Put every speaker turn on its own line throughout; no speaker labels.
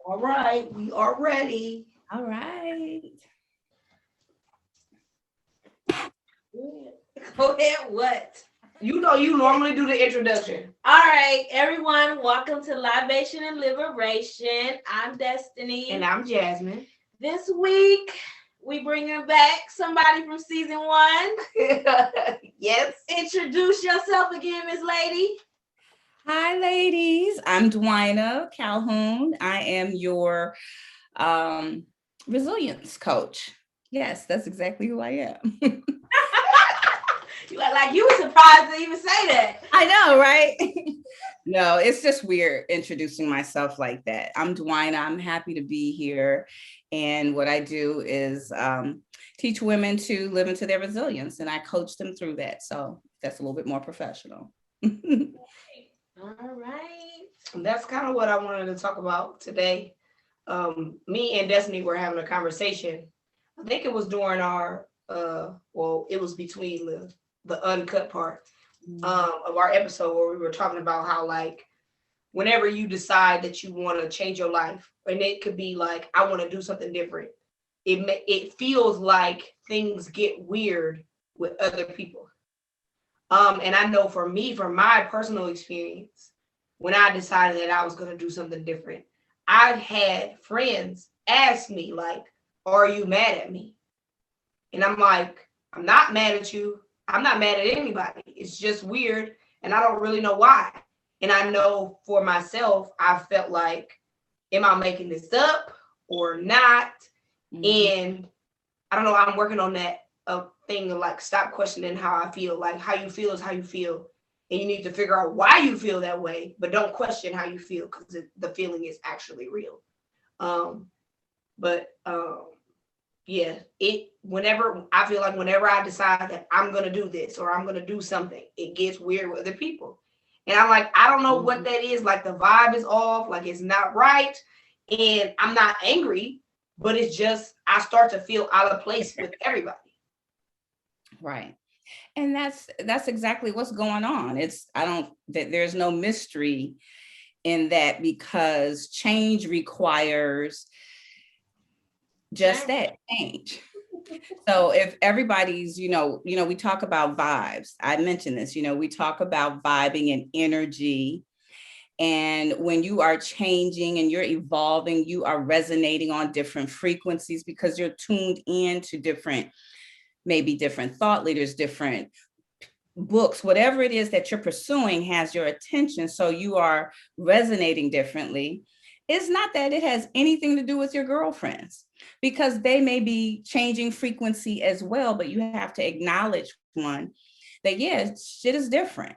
All right, we are ready.
All right.
Go ahead, what? You know you normally do the introduction.
All right, everyone, welcome to Libation and Liberation. I'm Destiny.
And I'm Jazmine.
This week, we bringing back somebody from season 1.
Yes.
Introduce yourself again, Miss Lady.
Hi, ladies. I'm Dyuanna Calhoun. I am your resilience coach. Yes, that's exactly who I am.
You look like you were surprised to even say that.
I know, right? No, it's just weird introducing myself like that. I'm Dyuanna. I'm happy to be here. And what I do is teach women to live into their resilience, and I coach them through that. So that's a little bit more professional.
All right.
That's kind of what I wanted to talk about today. Me and Destiny were having a conversation. I think it was during our it was between the uncut part of our episode where we were talking about how, like, whenever you decide that you want to change your life, and it could be like, I want to do something different, it feels like things get weird with other people. And I know for me, from my personal experience, when I decided that I was going to do something different, I've had friends ask me, like, are you mad at me? And I'm like, I'm not mad at you. I'm not mad at anybody. It's just weird, and I don't really know why. And I know for myself, I felt like, am I making this up or not? And I don't know, I'm working on that thing of, like, stop questioning how I feel. Like, how you feel is how you feel. And you need to figure out why you feel that way, but don't question how you feel, because the feeling is actually real. Yeah, whenever I decide that I'm going to do this or I'm going to do something, it gets weird with other people. And I'm like, I don't know what that is. Like, the vibe is off, like it's not right. And I'm not angry, but it's just, I start to feel out of place with everybody.
Right. And that's exactly what's going on. There's no mystery in that, because change requires just that change. So if everybody's, we talk about vibes. I mentioned this, we talk about vibing and energy. And when you are changing and you're evolving, you are resonating on different frequencies because you're tuned in to maybe different thought leaders, different books, whatever it is that you're pursuing has your attention. So you are resonating differently. It's not that it has anything to do with your girlfriends, because they may be changing frequency as well, but you have to acknowledge one, that shit is different.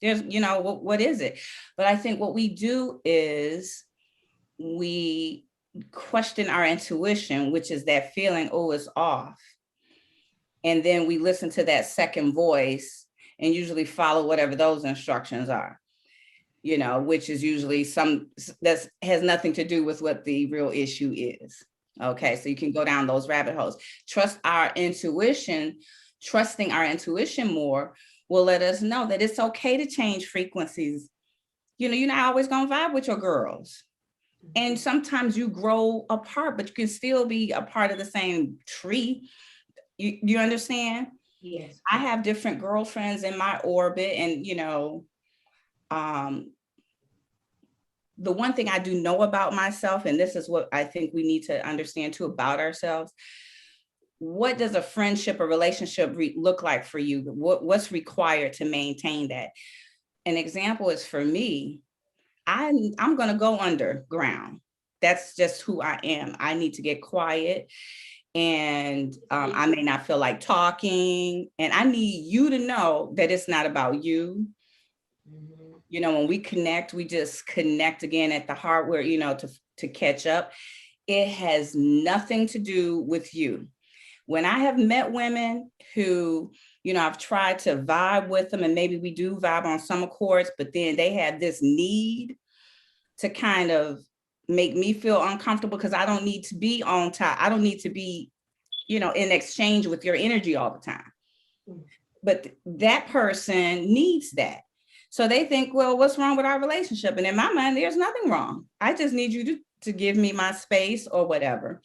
There's, what is it? But I think what we do is we question our intuition, which is that feeling, oh, it's off. And then we listen to that second voice and usually follow whatever those instructions are, which is usually that has nothing to do with what the real issue is. Okay, so you can go down those rabbit holes. Trusting our intuition more will let us know that it's okay to change frequencies. You're not always going to vibe with your girls. And sometimes you grow apart, but you can still be a part of the same tree. You understand?
Yes.
I have different girlfriends in my orbit, and the one thing I do know about myself, and this is what I think we need to understand too about ourselves. What does a friendship or relationship look like for you? What's required to maintain that? An example is, for me, I'm going to go underground. That's just who I am. I need to get quiet. And I may not feel like talking. And I need you to know that it's not about you. When we connect, we just connect again at the heart where, to catch up. It has nothing to do with you. When I have met women who, I've tried to vibe with them, and maybe we do vibe on some accords, but then they have this need to kind of make me feel uncomfortable because I don't need to be on top. I don't need to be, in exchange with your energy all the time. But that person needs that. So they think, well, what's wrong with our relationship? And in my mind, there's nothing wrong. I just need you to give me my space or whatever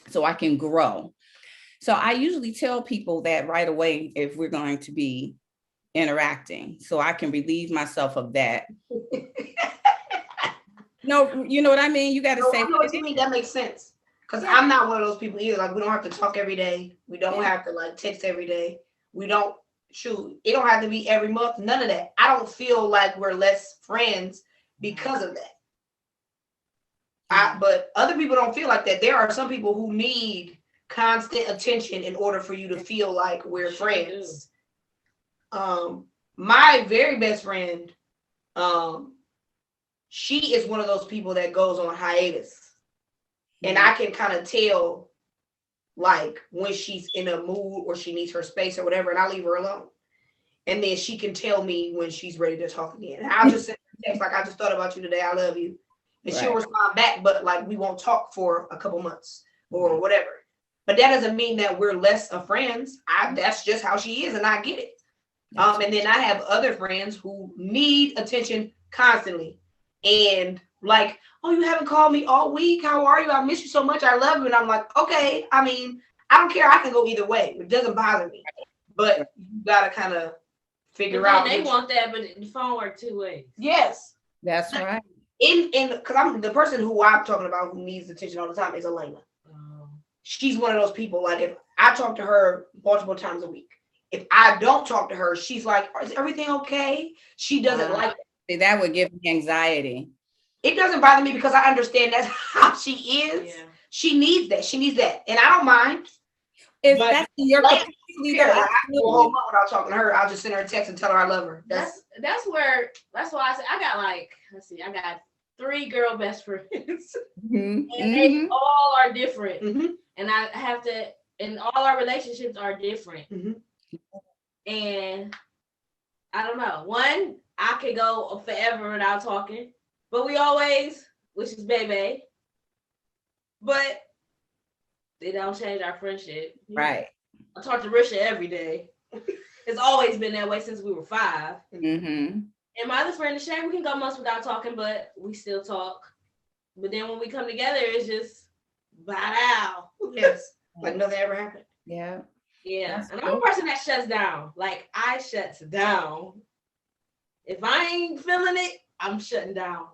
so I can grow. So I usually tell people that right away if we're going to be interacting, so I can relieve myself of that. No, you know what I mean? You got to
No,
say
I know what you mean. That makes sense. Because I'm not one of those people either. Like, we don't have to talk every day. We don't have to like text every day. We don't it don't have to be every month. None of that. I don't feel like we're less friends because of that. But other people don't feel like that. There are some people who need constant attention in order for you to feel like we're friends. My very best friend, she is one of those people that goes on hiatus. And I can kind of tell like when she's in a mood or she needs her space or whatever, and I leave her alone. And then she can tell me when she's ready to talk again. And I'll just send her a text like, I just thought about you today. I love you. And she'll respond back, but like we won't talk for a couple months or whatever. But that doesn't mean that we're less of friends. That's just how she is, and I get it. And then I have other friends who need attention constantly. And like, oh, you haven't called me all week. How are you? I miss you so much. I love you. And I'm like, okay. I mean, I don't care. I can go either way. It doesn't bother me. But you gotta kind of figure out.
They want that, but the phone works 2 ways.
Yes,
that's right.
Because I'm the person who I'm talking about who needs attention all the time is Elena. She's one of those people. Like if I talk to her multiple times a week, if I don't talk to her, she's like, "Is everything okay?" She doesn't like it.
See, that would give me anxiety.
It doesn't bother me because I understand that's how she is. Yeah. She needs that. She needs that, and I don't mind.
If that's your capacity,
I go a whole month without talking to her. I'll just send her a text and tell her I love her. That's why I said I got I got 3 girl best friends, and they all are different, and I have to, and all our relationships are different, and I don't know. One, I could go forever without talking, but we always, which is baby, but they don't change our friendship.
Right.
I talk to Risha every day. It's always been that way since we were 5. And my other friend, Shay, we can go months without talking, but we still talk. But then when we come together, it's just wow. Yes. Like nothing ever happened.
Yeah.
Yeah. That's and I'm a person that shuts down. Like I shuts down. If I ain't feeling it, I'm shutting down.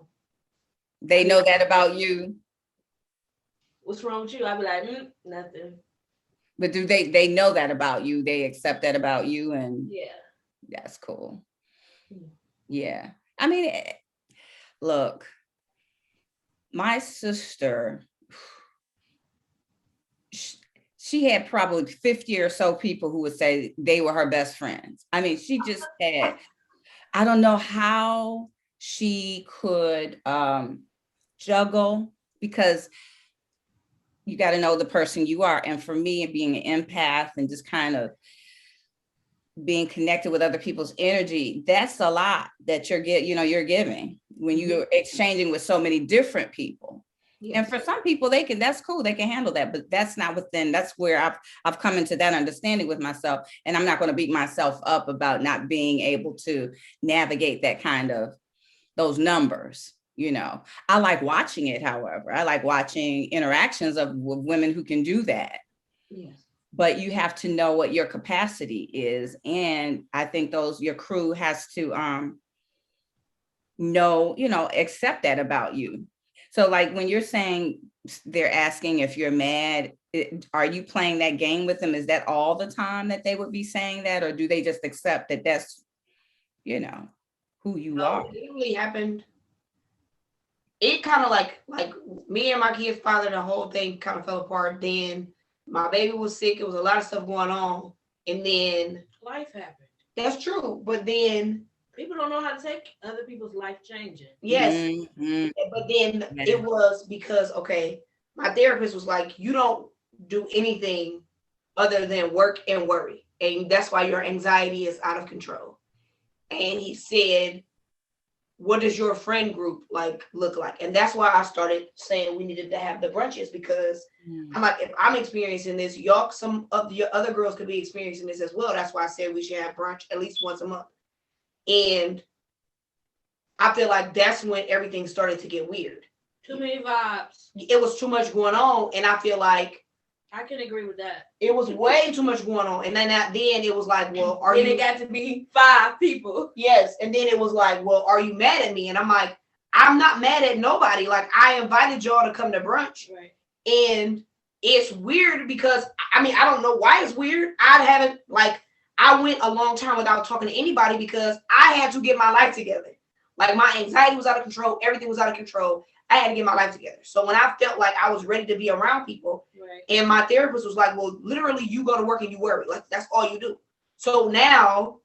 They know that about you.
What's wrong with you? I'd be like, nothing.
But do they know that about you? They accept that about you, and
yeah,
that's cool. Yeah. I mean, look, my sister, she had probably 50 or so people who would say they were her best friends. I mean, she just had, I don't know how she could juggle, because you got to know the person you are. And for me, being an empath and just kind of being connected with other people's energy, that's a lot that you're giving when you're exchanging with so many different people. Yes. And for some people, that's cool, they can handle that, but that's not within, that's where I've come into that understanding with myself. And I'm not going to beat myself up about not being able to navigate that kind of those numbers. I like watching it. However, I like watching interactions with women who can do that. Yes. But you have to know what your capacity is. And I think your crew has to accept that about you. So like when you're saying they're asking if you're mad, are you playing that game with them? Is that all the time that they would be saying that? Or do they just accept that that's, who you are?
It really happened. It kind of like me and my kid's father, the whole thing kind of fell apart. Then my baby was sick. It was a lot of stuff going on. And then
life happened.
That's true. But then
people don't know how to take other people's life changing.
Yes. Mm-hmm. But then it was because, my therapist was like, you don't do anything other than work and worry. And that's why your anxiety is out of control. And he said, what does your friend group look like? And that's why I started saying we needed to have the brunches, because I'm like, if I'm experiencing this, some of your other girls could be experiencing this as well. That's why I said we should have brunch at least once a month. And I feel like that's when everything started to get weird.
Too many vibes.
It was too much going on, and I feel like
I can agree with that.
it was way too much going on. And then it was like, well,
then it got to be 5 people.
Yes. And then it was like, well, are you mad at me? And I'm like, I'm not mad at nobody. Like, I invited y'all to come to brunch.
Right.
And it's weird because, I mean, I don't know why it's weird. I went a long time without talking to anybody because I had to get my life together. Like, my anxiety was out of control. Everything was out of control. I had to get my life together. So when I felt like I was ready to be around people, right. And my therapist was like, well, literally, you go to work and you worry. Like, that's all you do. So now,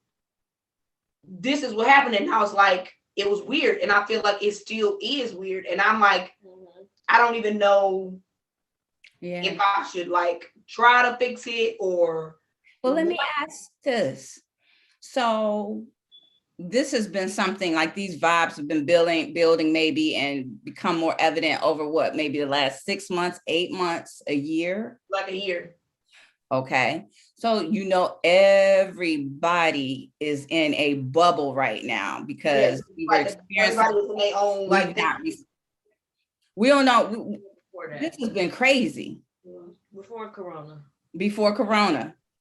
this is what happened. And now it's like, it was weird. And I feel like it still is weird. And I'm like, I don't even know if I should, like, try to fix it or.
Well, let me ask this. So this has been something like these vibes have been building maybe and become more evident over what, maybe the last 6 months, 8 months, a year?
Like a year.
Okay. So, everybody is in a bubble right now because we were experiencing their own, we don't know. This has been crazy.
Before Corona.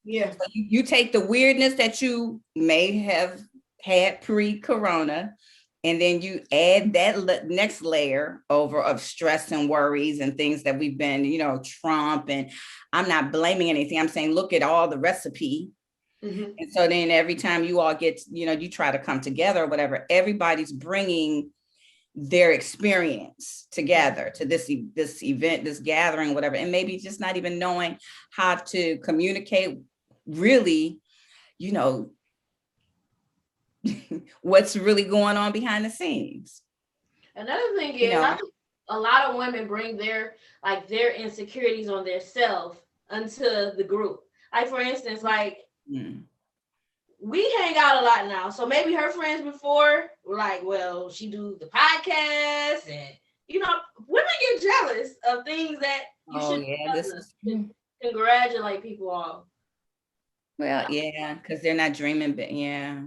Yeah. So you take the weirdness that you may have had pre-Corona, and then you add that next layer over of stress and worries and things that we've been, Trump, and I'm not blaming anything. I'm saying, look at all the recipe. Mm-hmm. And so then every time you all get, you try to come together or whatever, everybody's bringing their experience together to this event, this gathering, whatever, and maybe just not even knowing how to communicate really, what's really going on behind the scenes.
Another thing is, I think a lot of women bring their insecurities on their self onto the group. Like, for instance, we hang out a lot now. So maybe her friends before were like, well, she do the podcast, and women get jealous of things that you congratulate people on.
Well, yeah, because they're not dreaming, but yeah.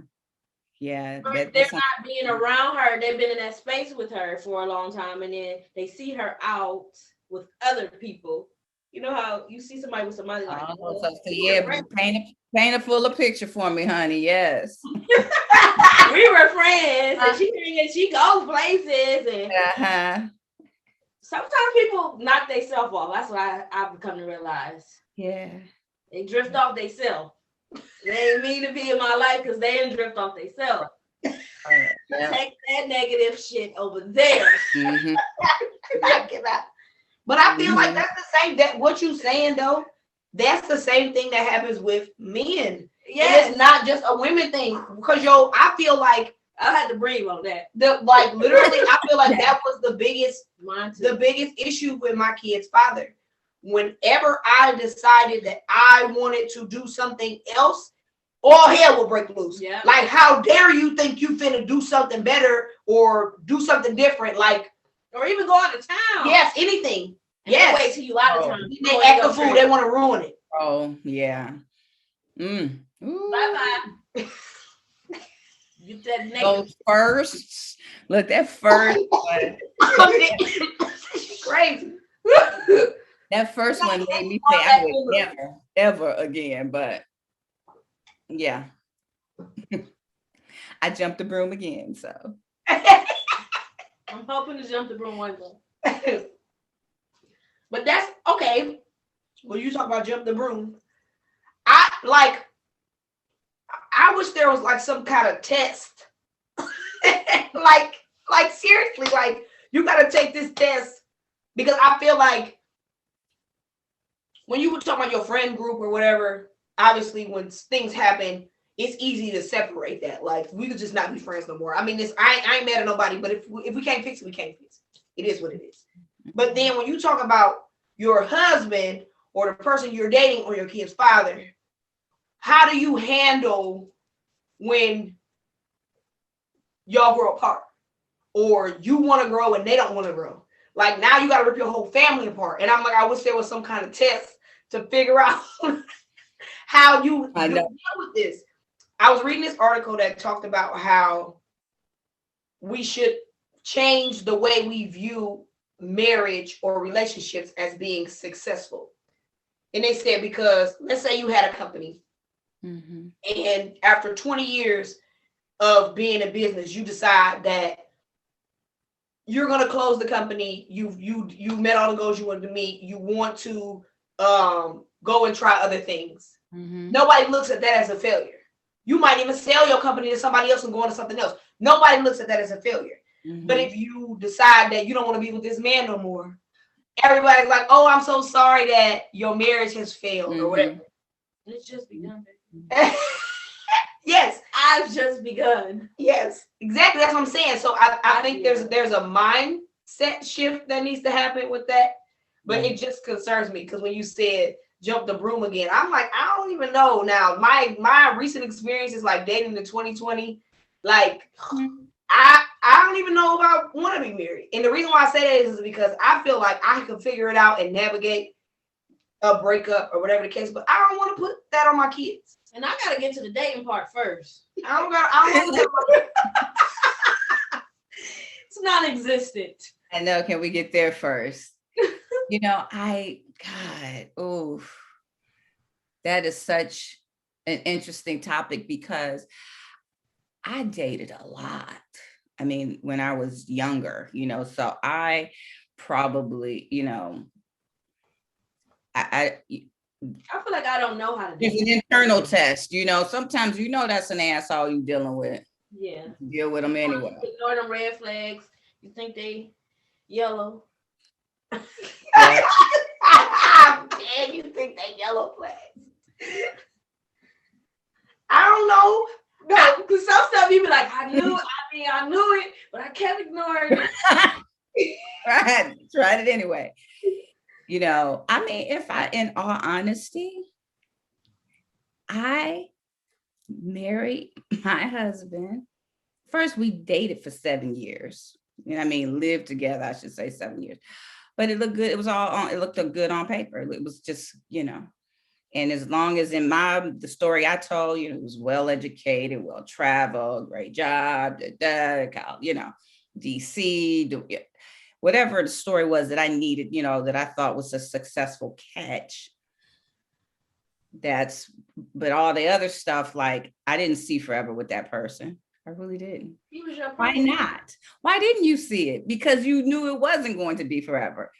They're not being around her. They've been in that space with her for a long time, and then they see her out with other people. You know how you see somebody with somebody like
paint a fuller picture for me, honey. Yes.
We were friends, and she goes places, and sometimes people knock themselves off. That's what I've come to realize.
Yeah.
They drift off themselves. They ain't mean to be in my life because they didn't drift off themselves. Take that negative shit over there.
Mm-hmm.
But I feel like that's the same, that what you saying though, that's the same thing that happens with men. Yeah, it's not just a women thing. Because I feel like
I had to breathe on that.
Literally, I feel like that was the biggest issue with my kid's father. Whenever I decided that I wanted to do something else, all hell will break loose. Yeah. Like, how dare you think you finna do something better or do something different,
or even go out of town.
Yes, anything.
And yes. They wait till you out of town.
They act the fool. They want to ruin it.
Oh yeah.
Bye bye. Get that negative.
Those firsts. Look, that first one.
Crazy.
That first one made me say I would never, ever again. But yeah, I jumped the broom again. So
I'm hoping to jump the broom one day.
But that's okay. When you talk about jump the broom, I wish there was some kind of test. Seriously, you gotta take this test, because I feel like when you were talking about your friend group or whatever, obviously when things happen, it's easy to separate that. We could just not be friends no more. I mean, I ain't mad at nobody, but if we can't fix it, we can't fix it. It is what it is. But then when you talk about your husband or the person you're dating or your kid's father, how do you handle when y'all grow apart, or you want to grow and they don't want to grow? Now you got to rip your whole family apart. And I'm like, I wish there was some kind of test to figure out how you deal with this. I was reading this article that talked about how we should change the way we view marriage or relationships as being successful. And they said, because let's say you had a company, and after 20 years of being in business, you decide that you're going to close the company. You met all the goals you wanted to meet. You want to go and try other things. Nobody looks at that as a failure. You might even sell your company to somebody else and go into something else. Nobody looks at that as a failure. But if you decide that you don't want to be with this man no more, everybody's like, oh, I'm so sorry that your marriage has failed or whatever.
It's just begun.
Yes.
I've just begun.
Yes, exactly. That's what I'm saying. So I think there's a mindset shift that needs to happen with that. But it just concerns me because when you said jump the broom again, I'm like, I don't even know now. My recent experience is like dating in 2020. Like I don't even know if I want to be married. And the reason why I say that is because I feel like I can figure it out and navigate a breakup or whatever the case, but I don't want to put that on my kids.
And I gotta get to the dating part first.
I don't want
It's non-existent.
I know. Can we get there first? That is such an interesting topic because I dated a lot. I mean, when I was younger, so I probably, I
feel like I don't know how to do
it. It's an internal test, sometimes, that's an asshole you dealing with.
Yeah.
Deal with them anyway.
Ignore them red flags. You think they yellow.
Man, you think they yellow flags. I don't know.
No, because some stuff you be like, I knew it, but I kept ignoring it.
Right. Tried it anyway. In all honesty, I married my husband. First, we dated for 7 years. Lived together, I should say 7 years. But it looked good. It looked good on paper. It was just, and as long as the story I told, he was well educated, well traveled, great job, DC, whatever the story was that I needed, that I thought was a successful catch. But all the other stuff, like I didn't see forever with that person. I really didn't. Why not? Why didn't you see it? Because you knew it wasn't going to be forever.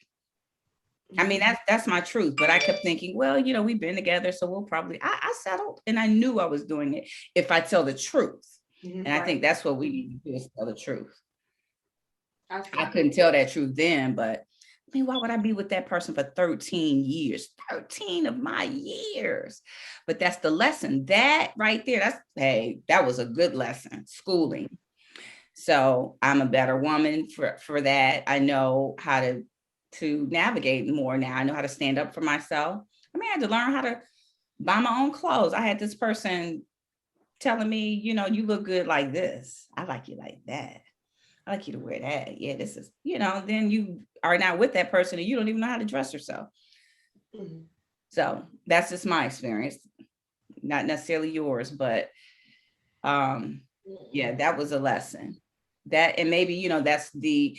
That's my truth. But I kept thinking, well, we've been together, so we'll probably, I settled and I knew I was doing it if I tell the truth. And I think that's what we need to do, is tell the truth. I couldn't tell that truth then, but why would I be with that person for 13 years? 13 of my years. But that's the lesson. That right there, that was a good lesson, schooling. So I'm a better woman for that. I know how to navigate more now. I know how to stand up for myself. I had to learn how to buy my own clothes. I had this person telling me, you look good like this. I like you like that. I like you to wear that. Yeah, this is, then you are not with that person and you don't even know how to dress yourself. So that's just my experience. Not necessarily yours, but that was a lesson. That, and maybe, that's I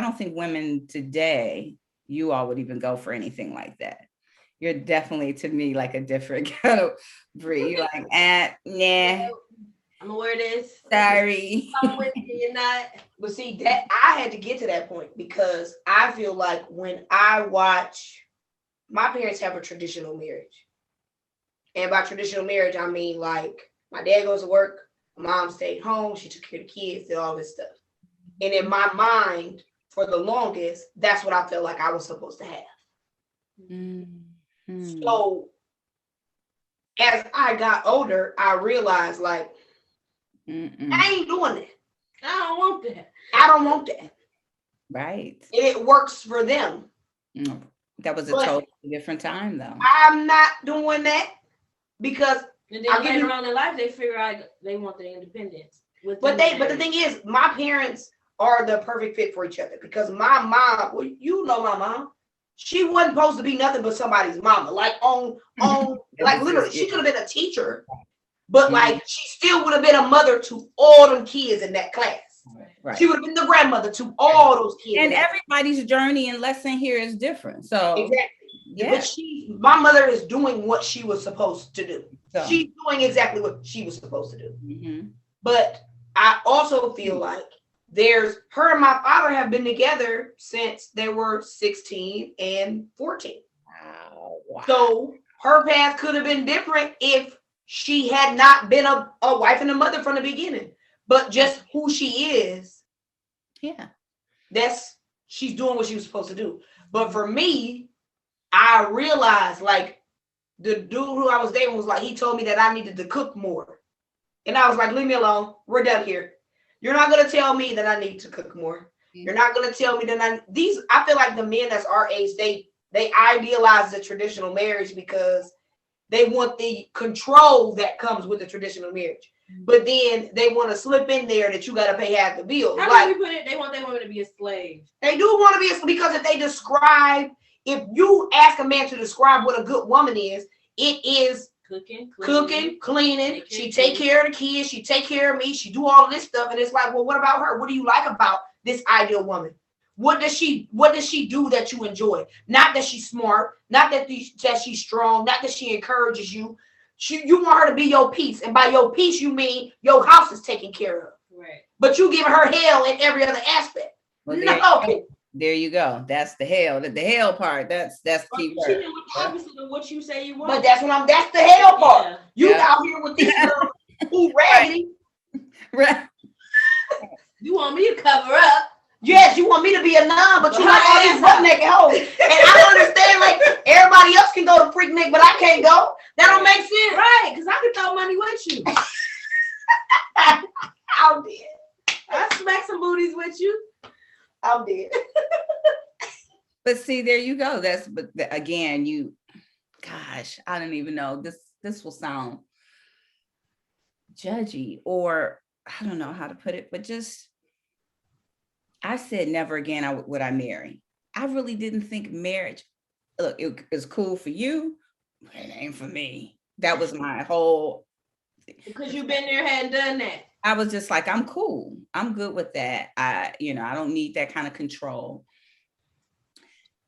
don't think women today, you all would even go for anything like that. You're definitely, to me, like a different kind of breed. You're like, nah.
I'm gonna wear this.
Sorry.
I'm with you, you're not.
But see, that I had to get to that point because I feel like when I watch, my parents have a traditional marriage. And by traditional marriage, I mean like my dad goes to work, my mom stayed home, she took care of the kids, did all this stuff. And in my mind, for the longest, that's what I felt like I was supposed to have. So as I got older, I realized like, I ain't doing that.
I don't want that.
I don't want that.
Right.
It works for them.
That was a totally different time, though.
I'm not doing that because
and then later on in life, they figure out they want their independence.
But the thing is, my parents are the perfect fit for each other because my mom, well, my mom, she wasn't supposed to be nothing but somebody's mama. Like like literally, she could have been a teacher. But like she still would have been a mother to all them kids in that class.
Right.
She would have been the grandmother to all those kids.
And everybody's journey and lesson here is different. So
exactly.
yeah.
But my mother is doing what she was supposed to do.
So.
She's doing exactly what she was supposed to do.
Mm-hmm.
But I also feel like her and my father have been together since they were 16 and 14.
Wow.
So her path could have been different if she had not been a wife and a mother from the beginning. But just who she is,
yeah,
she's doing what she was supposed to do. But for me, I realized like the dude who I was dating was like, he told me that I needed to cook more. And I was like, leave me alone. We're done here. You're not going to tell me that I need to cook more. You're not going to tell me that I feel like the men that's our age, they idealize the traditional marriage because they want the control that comes with the traditional marriage. But then they want to slip in there that you got to pay half the bills.
How do we put it? They want their women to be a slave.
They do want to be because if you ask a man to describe what a good woman is, it is cooking, cleaning. She take care of the kids. She take care of me. She do all of this stuff. And it's like, well, what about her? What do you like about this ideal woman? What does she do that you enjoy? Not that she's smart, not that she's strong, not that she encourages you. You want her to be your peace. And by your peace, you mean your house is taken care of.
Right.
But you giving her hell in every other aspect.
Well,
no.
There you go. That's the hell. The hell part. That's the key word.
Opposite of what you say you want.
But that's the hell part. Yeah. You out here with these girls who raggedy.
Right.
You want me to cover up.
Yes, you want me to be a nun, but you like all these butt naked hoes. And I don't understand, like, everybody else can go to Freaknik, but I can't go. That don't make sense.
Right, because I can throw money with you.
I'm dead.
I smack some booties with you.
I'm dead.
But see, there you go. But again, gosh, I don't even know. This will sound judgy, or I don't know how to put it, but just, I said never again would I marry. I really didn't think marriage, look, it was cool for you, but it ain't for me. That was my whole.
Because you've been there, hadn't done that.
I was just like, I'm cool. I'm good with that. I don't need that kind of control.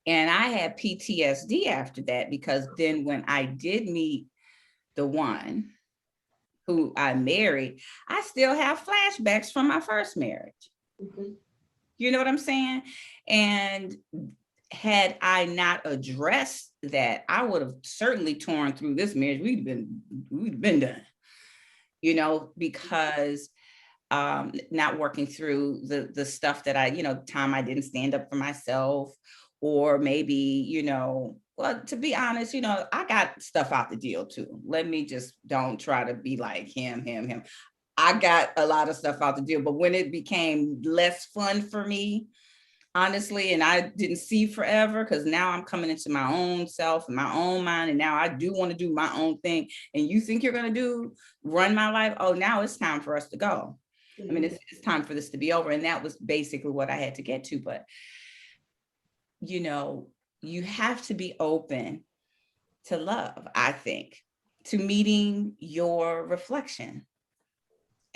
And I had PTSD after that, because then when I did meet the one who I married, I still have flashbacks from my first marriage. Mm-hmm. You know what I'm saying? And had I not addressed that, I would have certainly torn through this marriage. We'd been done, because not working through the stuff that time I didn't stand up for myself, or maybe, well, to be honest, I got stuff out the deal too. Let me just don't try to be like him. I got a lot of stuff out the deal, but when it became less fun for me, honestly, and I didn't see forever, because now I'm coming into my own self and my own mind, and now I do want to do my own thing. And you think you're going to run my life? Oh, now it's time for us to go. Mm-hmm. I mean, it's time for this to be over. And that was basically what I had to get to. But, you have to be open to love, I think, to meeting your reflection.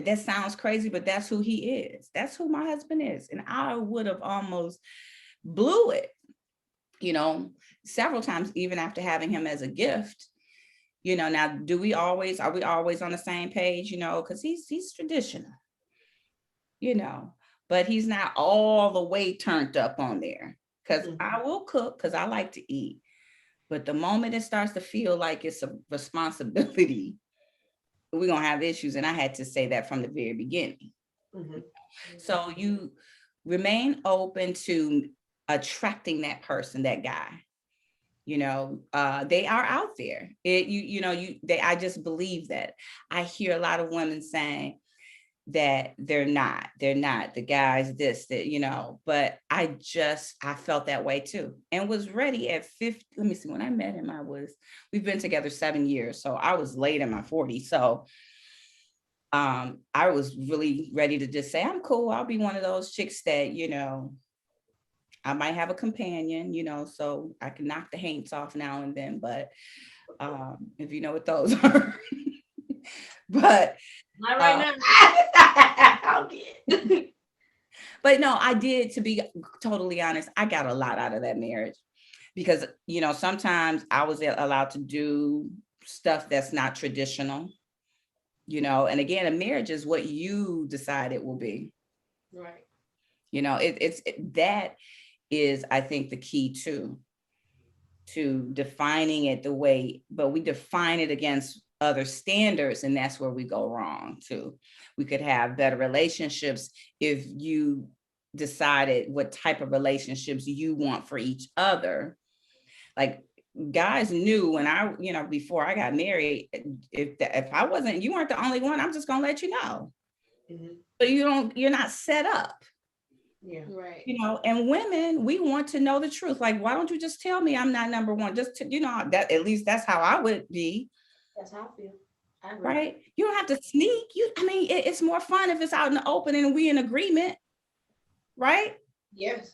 That sounds crazy, but that's who he is. That's who my husband is. And I would have almost blew it, several times, even after having him as a gift. Now, are we always on the same page, because he's traditional, but he's not all the way turned up on there, because I will cook because I like to eat. But the moment it starts to feel like it's a responsibility, we're going to have issues. And I had to say that from the very beginning. Mm-hmm. So you remain open to attracting that person, that guy. They are out there. I just believe that. I hear a lot of women saying that they're not the guys, but I felt that way too, and was ready at 50. Let me see, when I met him, we've been together 7 years. So I was late in my 40s. So I was really ready to just say, I'm cool. I'll be one of those chicks that, I might have a companion, so I can knock the haints off now and then, but if you know what those are. But
not right now.
But no, I did, to be totally honest, I got a lot out of that marriage because, sometimes I was allowed to do stuff that's not traditional, and again, a marriage is what you decide it will be.
Right.
That is, I think, the key to defining it the way, but we define it against other standards, and that's where we go wrong too. We could have better relationships if you decided what type of relationships you want for each other. Like guys knew when before I got married, if you weren't the only one, I'm just gonna let you know.
Mm-hmm.
But you're not set up.
Yeah.
Right.
And women, we want to know the truth. Like, why don't you just tell me I'm not number one? Just to, that at least that's how I would be.
That's how I feel. I agree.
Right? You don't have to sneak. It's more fun if it's out in the open and we in agreement. Right?
Yes.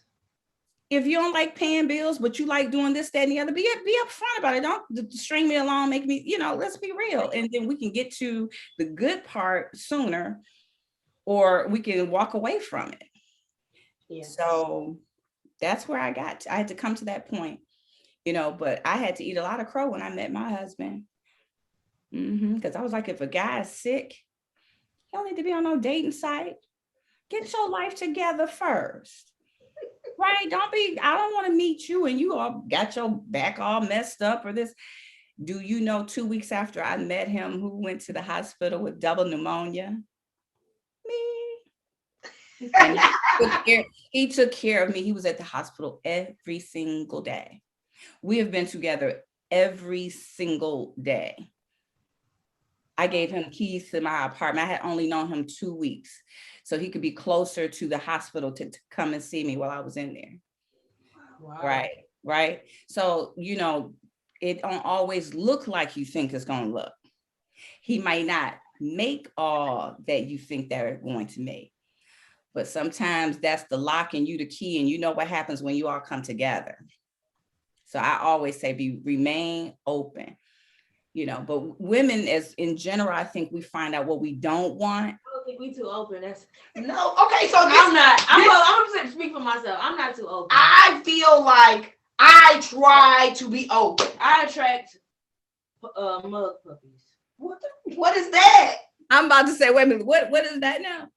If you don't like paying bills, but you like doing this, that, and the other, be upfront about it. Don't string me along, make me, let's be real. And then we can get to the good part sooner, or we can walk away from it.
Yes.
So that's where I had to come to that point, but I had to eat a lot of crow when I met my husband. Because I was like, if a guy is sick, he don't need to be on no dating site. Get your life together first. Right? I don't want to meet you and you all got your back all messed up or this. Do you know 2 weeks after I met him, who went to the hospital with double pneumonia? Me. And he took care of me. He was at the hospital every single day. We have been together every single day. I gave him keys to my apartment. I had only known him 2 weeks, so he could be closer to the hospital to come and see me while I was in there. Wow. Right. So, it don't always look like you think it's going to look. He might not make all that you think they're going to make, but sometimes that's the lock and you the key, and you know what happens when you all come together. So I always say remain open. But women, as in general, I think we find out what we don't want.
I don't think we too open.
No. Okay, so
I'm not. I'm going to speak for myself. I'm not too open.
I feel like I try to be open.
I attract mug puppies.
What is that?
I'm about to say, wait a minute. What is that now?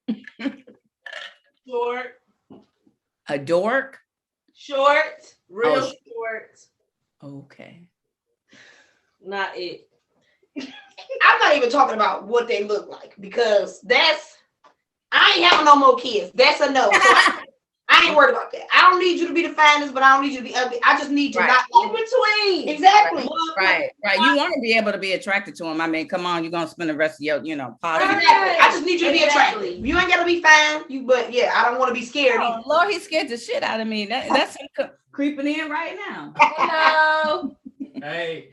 Short.
A dork?
Short. Real short.
Okay.
Not it.
I'm not even talking about what they look like, because I ain't having no more kids. That's a no. So I ain't worried about that. I don't need you to be the finest, but I don't need you to be ugly. I just need to not
in between.
Exactly.
Right. You want to be able to be attracted to him. I mean, come on, you're gonna spend the rest of your, positive.
Exactly. I just need you to be attractive. You ain't gotta be fine. But yeah, I don't want to be scared.
Oh, Lord, he scared the shit out of me. That's him creeping in right now.
Hello.
Hey.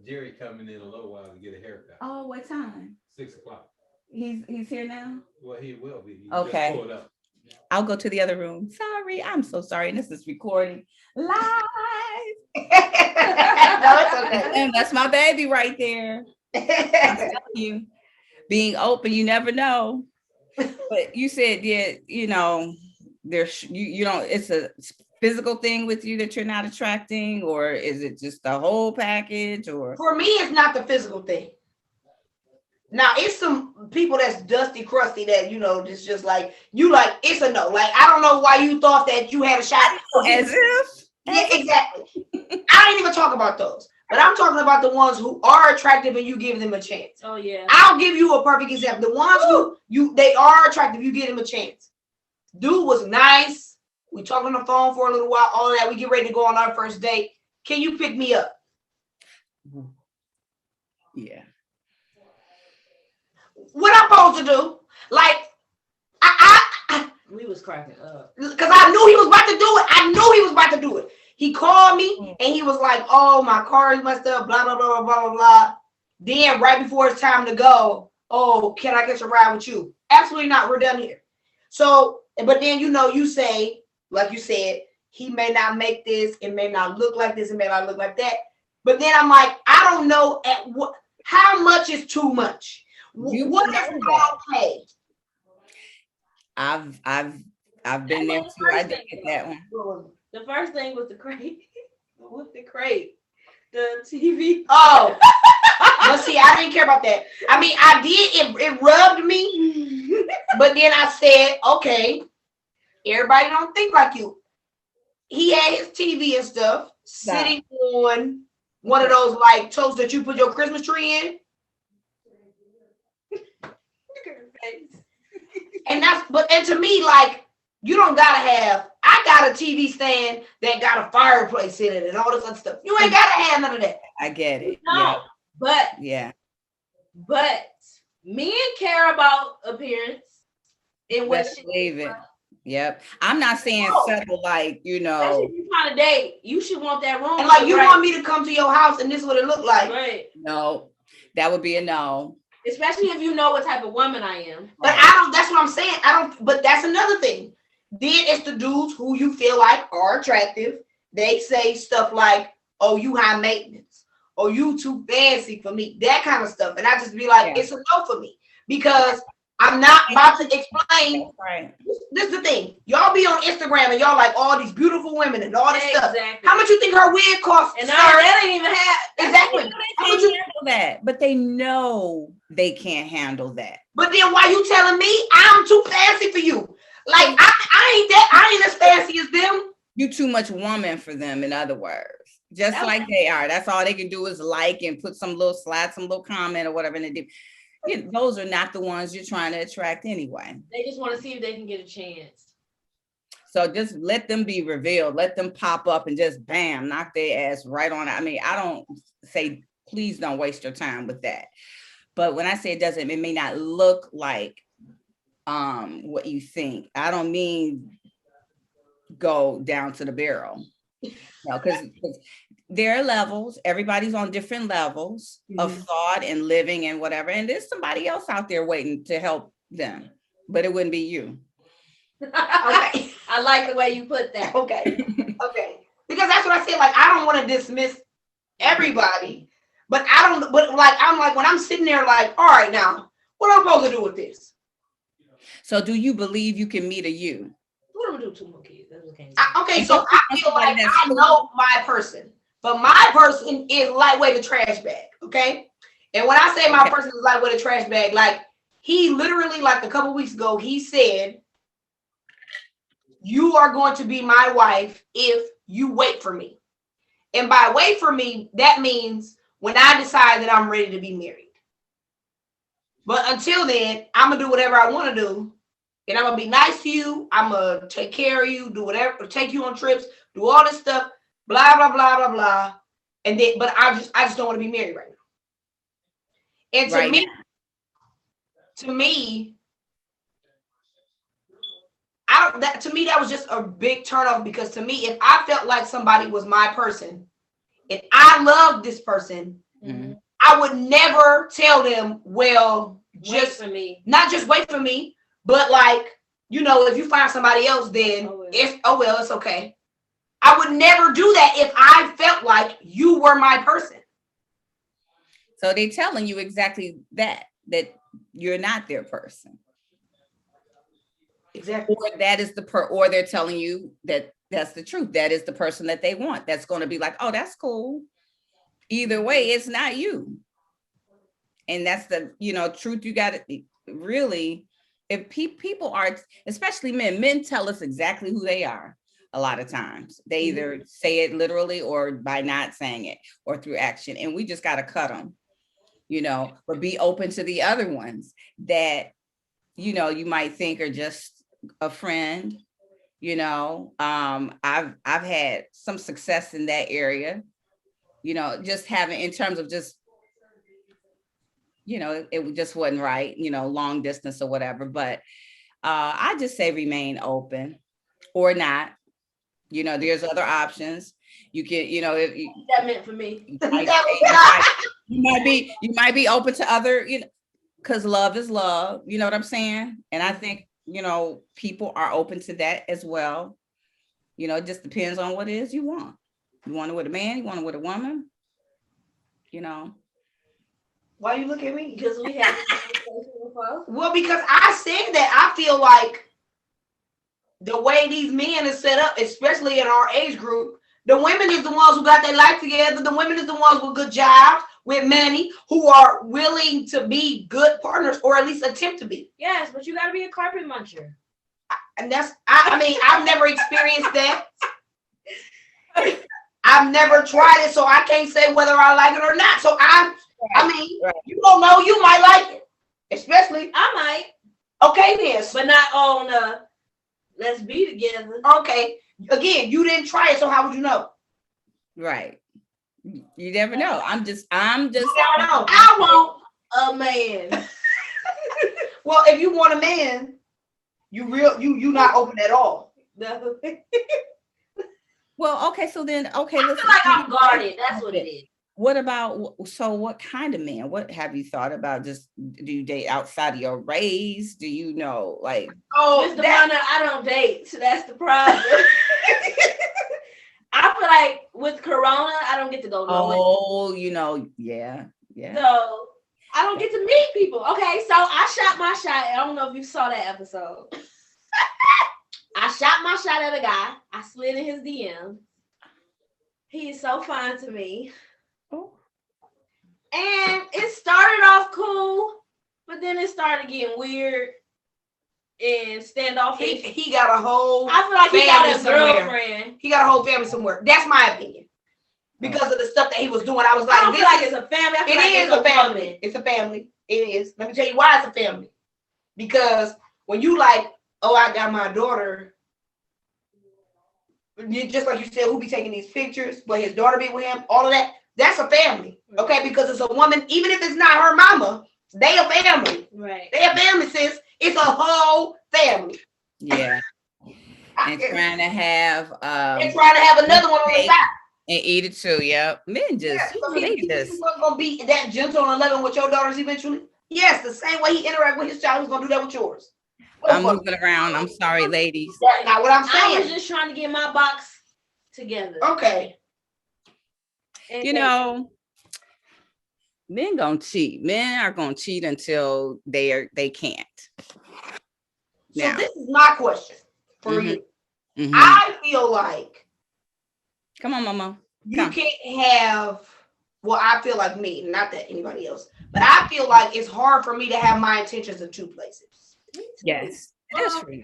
Jerry coming in a little while to get a haircut.
Oh, what time?
6 o'clock.
He's here now?
Well, he will be. He
okay.
Just pulled up.
I'll go to the other room. Sorry, I'm so sorry. And this is recording live.
No, it's okay.
And that's my baby right there. I'm telling you, being open, you never know. But you said, there's it's a physical thing with you that you're not attracting, or is it just the whole package? Or
for me, it's not the physical thing. Now, it's some people that's dusty, crusty that, it's just like, it's a no. Like, I don't know why you thought that you had a shot.
As if?
Yeah, exactly. I ain't even talking about those. But I'm talking about the ones who are attractive and you give them a chance.
Oh, yeah.
I'll give you a perfect example. The ones they are attractive, you give them a chance. Dude was nice. We talked on the phone for a little while, all of that. We get ready to go on our first date. Can you pick me up?
Yeah.
What I'm supposed to do? Like,
we was cracking up.
Because I knew he was about to do it. He called me and he was like, oh, my car is messed up, blah, blah, blah, blah, blah, blah. Then right before it's time to go, oh, can I get a ride with you? Absolutely not. We're done here. So, but then, you say, like you said, he may not make this. It may not look like this. It may not look like that. But then I'm like, I don't know how much is too much. What is okay?
I've been there too. I did get that one.
The first thing was the crate. What's the crate? The TV.
Oh, but see, I didn't care about that. I mean, I did. It rubbed me, but then I said, okay, everybody don't think like you. He had his TV and stuff sitting on one of those like totes that you put your Christmas tree in.
Look at her face.
And to me, like, you don't gotta have. I got a TV stand that got a fireplace in it and all this other stuff. You ain't gotta have none of that.
I get it.
No, but men care about appearance and what
Let's leave it. Yep. I'm not saying settle like,
Especially if you're trying to date, you should want that room.
And like, you want me to come to your house and this is what it looked like.
Right.
No, that would be a no.
Especially if you know what type of woman I am.
But that's what I'm saying. But that's another thing. Then it's the dudes who you feel like are attractive. They say stuff like, oh, you high maintenance. Oh, you too fancy for me. That kind of stuff. And I just be like, it's a no for me. Because I'm not about to explain.
Right.
This is the thing. Y'all be on Instagram and y'all like all these beautiful women and all this stuff.
Exactly.
How much you think her wig costs?
And that ain't even half.
Exactly.
How would you handle that? But they know they can't handle that.
But then why you telling me I'm too fancy for you? Like I ain't as fancy as them.
You too much woman for them, in other words. Just like they are. That's all they can do is like and put some little comment or whatever. And they do. Those are not the ones you're trying to attract anyway.
They just want to see if they can get a chance.
So just let them be revealed. Let them pop up and just bam, knock their ass right on. I mean, I don't say, please don't waste your time with that. But when I say it may not look like what you think. I don't mean go down to the barrel. Because there are levels. Everybody's on different levels of thought and living and whatever. And there's somebody else out there waiting to help them, but it wouldn't be you.
Okay.
I like the way you put that.
Okay. Because that's what I said. Like, I don't want to dismiss everybody, but I'm like, when I'm sitting there like, all right, now, what am I supposed to do with this?
So do you believe you can meet a you?
What am I do two more kids? That's okay.
So I feel like I know my person, but my person is lightweight a trash bag. Okay. And when I say my person is lightweight a trash bag, like he literally, like a couple weeks ago, he said, you are going to be my wife if you wait for me. And by wait for me, that means when I decide that I'm ready to be married. But until then, I'm going to do whatever I want to do. And I'm going to be nice to you. I'm going to take care of you, do whatever, take you on trips, do all this stuff, blah, blah, blah, blah, blah. And then, but I just don't want to be married right now. And to me, that was just a big turnoff, because to me, if I felt like somebody was my person and I loved this person, I would never tell them, well, just
wait for me.
Not just wait for me, but like, if you find somebody else, then it's okay. I would never do that if I felt like you were my person.
So they're telling you exactly that you're not their person.
Exactly.
Or that is or they're telling you that that's the truth. That is the person that they want. That's going to be like, oh, that's cool. Either way, it's not you. And that's the, truth. You got to really, if people are, especially men tell us exactly who they are. A lot of times they either say it literally or by not saying it or through action. And we just got to cut them, but be open to the other ones that, you might think are just a friend. I've had some success in that area, just having, in terms of just, it just wasn't right, long distance or whatever. But I just say remain open or not. There's other options. You can, if you,
that meant for me.
You might be open to other, because love is love. You know what I'm saying? And I think, people are open to that as well. It just depends on what it is you want. You want it with a man, you want it with a woman,
Why you look at me?
Because we have
well, because I said that I feel like the way these men is set up, especially in our age group, the women is the ones who got their life together. The women is the ones with good jobs, with money, who are willing to be good partners or at least attempt to be.
Yes, but you got to be a carpet muncher.
And that's, I mean, I've never experienced that. I've never tried it, so I can't say whether I like it or not. So I mean, you don't know, you might like it. Especially,
I might.
Okay, then.
But not on let's be together.
Okay. Again, you didn't try it, so how would you know?
Right. You never know. I'm just.
I don't know.
I want a man.
Well, if you want a man, you not open at all.
No.
Well, okay. So then, okay.
I feel like I'm guarded. That's what it is.
What about, so what kind of man? What have you thought about? Just, do you date outside of your race? Do you know, like?
Oh, Miss Dyuanna, I don't date, so that's the problem. I feel like with Corona, I don't get to go nowhere.
Oh, you know, yeah.
So I don't get to meet people. Okay, so I shot my shot. I don't know if you saw that episode. I shot my shot at a guy. I slid in his DM. He is so fine to me.
Oh.
And it started off cool, but then it started getting weird and standoffish.
He got a whole
I feel like he got a
somewhere.
girlfriend.
He got a whole family somewhere. That's my opinion. Because of the stuff that he was doing, I was like,
I don't feel like it's a family. I feel like
it's a family. It's a family. It is. Let me tell you why it's a family. Because when you like, oh, I got my daughter, just like you said, who be taking these pictures, but his daughter be with him, all of that, that's a family. Okay, because it's a woman, even if it's not her mama, they a family.
Right.
They a family, sis. It's a whole family.
Yeah. And trying to have
another one on the side.
And eat it too. Yep. Men just,
so
they
he
just
wasn't gonna be that gentle and loving with your daughters eventually. Yes, the same way he interact with his child, he's gonna do that with yours.
I'm moving around. I'm sorry, ladies.
That's not what I'm saying.
I was just trying to get my box together.
Okay.
You know, men gonna cheat. Men are gonna cheat until they can't.
So this is my question for you.
Mm-hmm.
I feel like,
come on, mama.
You can't have, well, I feel like me, not that anybody else, but I feel like it's hard for me to have my intentions in two places.
Yes, that's true.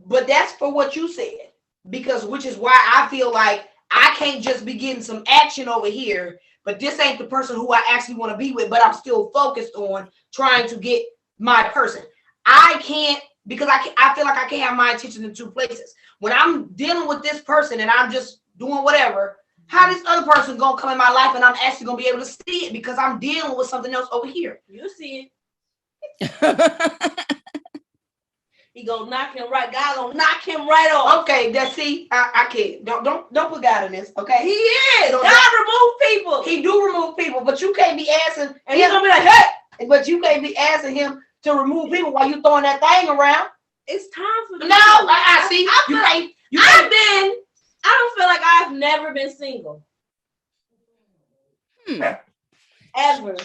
But that's for what you said, because which is why I feel like I can't just be getting some action over here, but this ain't the person who I actually want to be with, but I'm still focused on trying to get my person. I can't, because I feel like I can't have my attention in two places. When I'm dealing with this person and I'm just doing whatever, how this other person gonna come in my life and I'm actually gonna be able to see it because I'm dealing with something else over here.
You see it. He gonna knock him right. God gonna knock him right off.
Okay, that's see, I can't. Don't put God in this. Okay,
he is. God remove people.
He do remove people, but you can't be asking.
And he's gonna be like, hey,
but you can't be asking him to remove people while you throwing that thing around.
It's time for
no. I see. I don't feel like I've never been single. Ever.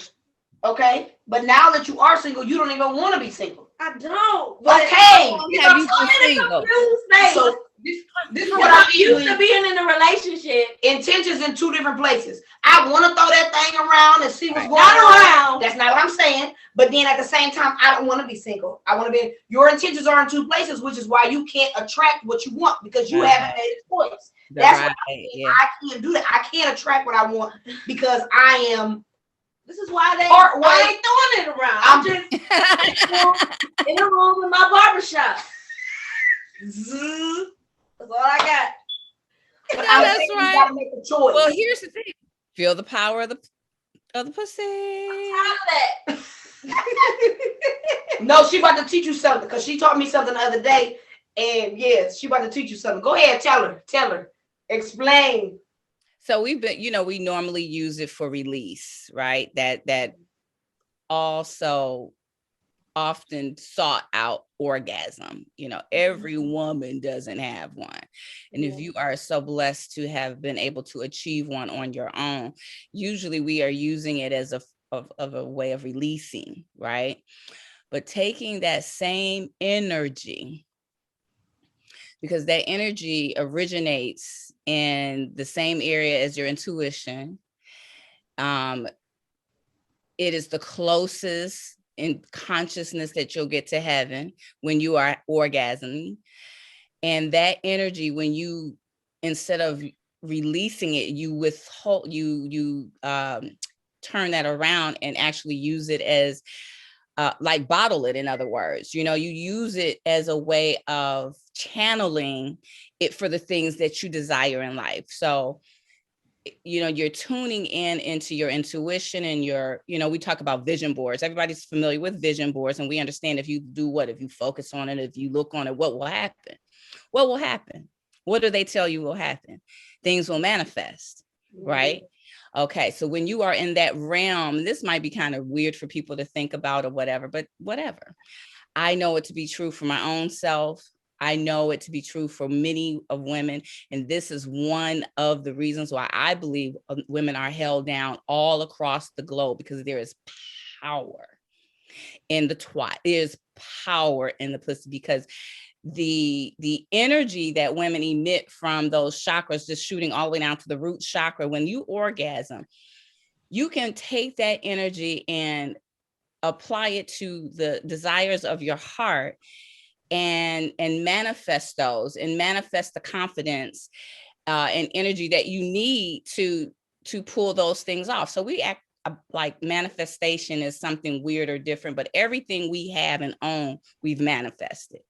Okay, but now that you are single, you don't even want to be single.
I don't.
Okay.
Have you been single?
So this is what I'm
used to being in a relationship.
Intentions in two different places. I want to throw that thing around and see what's going
on.
That's not what I'm saying. But then at the same time, I don't want to be single. I want to be. Your intentions are in two places, which is why you can't attract what you want because you haven't made a choice. That's what I can't do that. I can't attract what I want because I am.
This is why they throwing it around. I'm just in a room in my barbershop. That's all I got.
No, that's right. You gotta make a choice. Well, here's the thing. Feel the power of the pussy.
No, she about to teach you something because she taught me something the other day. And yes, she about to teach you something. Go ahead, tell her. Explain.
So we've been, we normally use it for release, right? That also often sought out orgasm. Every woman doesn't have one. And if you are so blessed to have been able to achieve one on your own, usually we are using it as a way of releasing, right? but taking that same energy, because that energy originates in the same area as your intuition. It is the closest in consciousness that you'll get to heaven when you are orgasming. And that energy, when you, instead of releasing it, you withhold, you turn that around and actually use it as like bottle it, in other words, you use it as a way of channeling it for the things that you desire in life. So, you're tuning into your intuition and we talk about vision boards. Everybody's familiar with vision boards, and we understand if you do if you focus on it, if you look on it, what will happen? What will happen? What do they tell you will happen? Things will manifest, right? Okay, so when you are in that realm, this might be kind of weird for people to think about or whatever, but whatever. I know it to be true for my own self. I know it to be true for many of women. And this is one of the reasons why I believe women are held down all across the globe, because there is power in the twat. There's power in the pussy, because the energy that women emit from those chakras, just shooting all the way down to the root chakra, when you orgasm, you can take that energy and apply it to the desires of your heart and manifest those, and manifest the confidence and energy that you need to pull those things off. So we act like manifestation is something weird or different, but everything we have and own, we've manifested,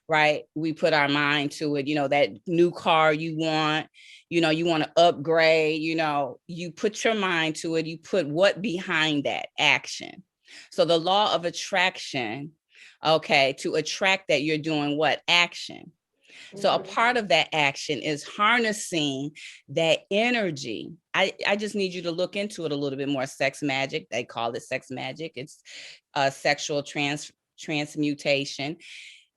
right? We put our mind to it. That new car you want, you want to upgrade, you put your mind to it. You put what behind that action. So the law of attraction, okay, to attract that, you're doing what? Action. So a part of that action is harnessing that energy. I just need you to look into it a little bit more. Sex magic, they call it sex magic. It's sexual transmutation.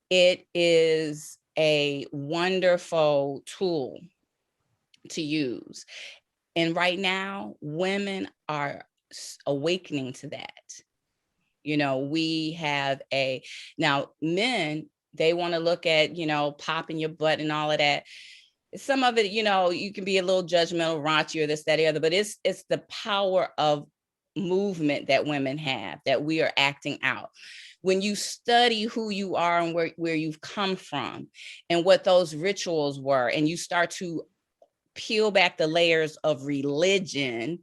It is a wonderful tool to use. And right now, women are awakening to that. We have now men, they want to look at, popping your butt and all of that. Some of it, you can be a little judgmental, raunchy, or this, that, or the other, but it's the power of movement that women have, that we are acting out. When you study who you are and where you've come from and what those rituals were, and you start to peel back the layers of religion,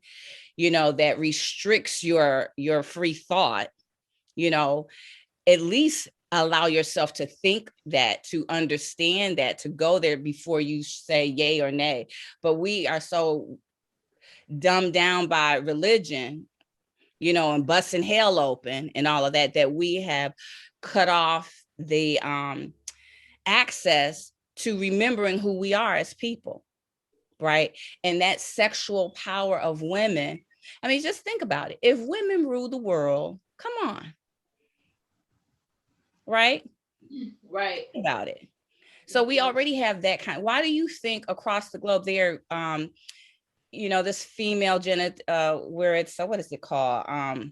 that restricts your free thought, at least allow yourself to think that, to understand that, to go there before you say yay or nay. But we are so dumbed down by religion, and busting hell open and all of that, that we have cut off the access to remembering who we are as people, right? And that sexual power of women. I mean, just think about it. If women rule the world, come on. Right?
Right.
Think about it. So we already have that kind. Why do you think across the globe there, this female where it's, what is it called?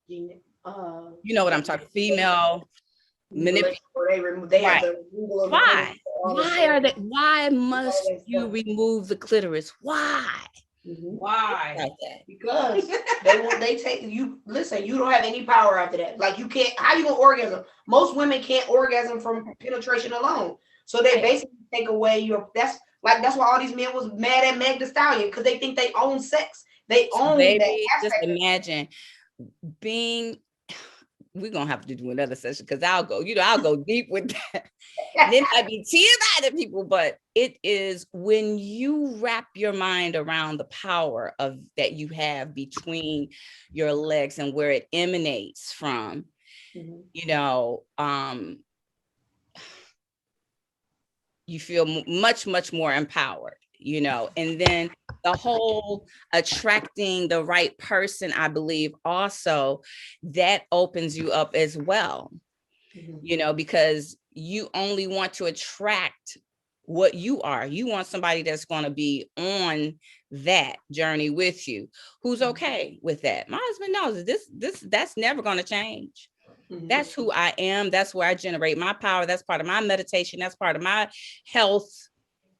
You know what I'm talking, female manipulation.
They
have
the
why? Why must you remove the clitoris? Why?
Why?
Like that.
Because they take you. Listen, you don't have any power after that. Like, you can't. How you gonna orgasm? Most women can't orgasm from penetration alone. So they basically take away your. That's why all these men was mad at Meg Thee Stallion, because they think they own sex. They own that aspect.
Just imagine being. We're gonna have to do another session, because I'll go deep with that. And it might be tears-eyed at people, but it is when you wrap your mind around the power of that you have between your legs and where it emanates from, you feel much, much more empowered, and then the whole attracting the right person, I believe also that opens you up as well, because you only want to attract what you are. You want somebody that's going to be on that journey with you, who's okay with that. My husband knows that's never going to change. That's who I am. That's where I generate my power. That's part of my meditation. That's part of my health,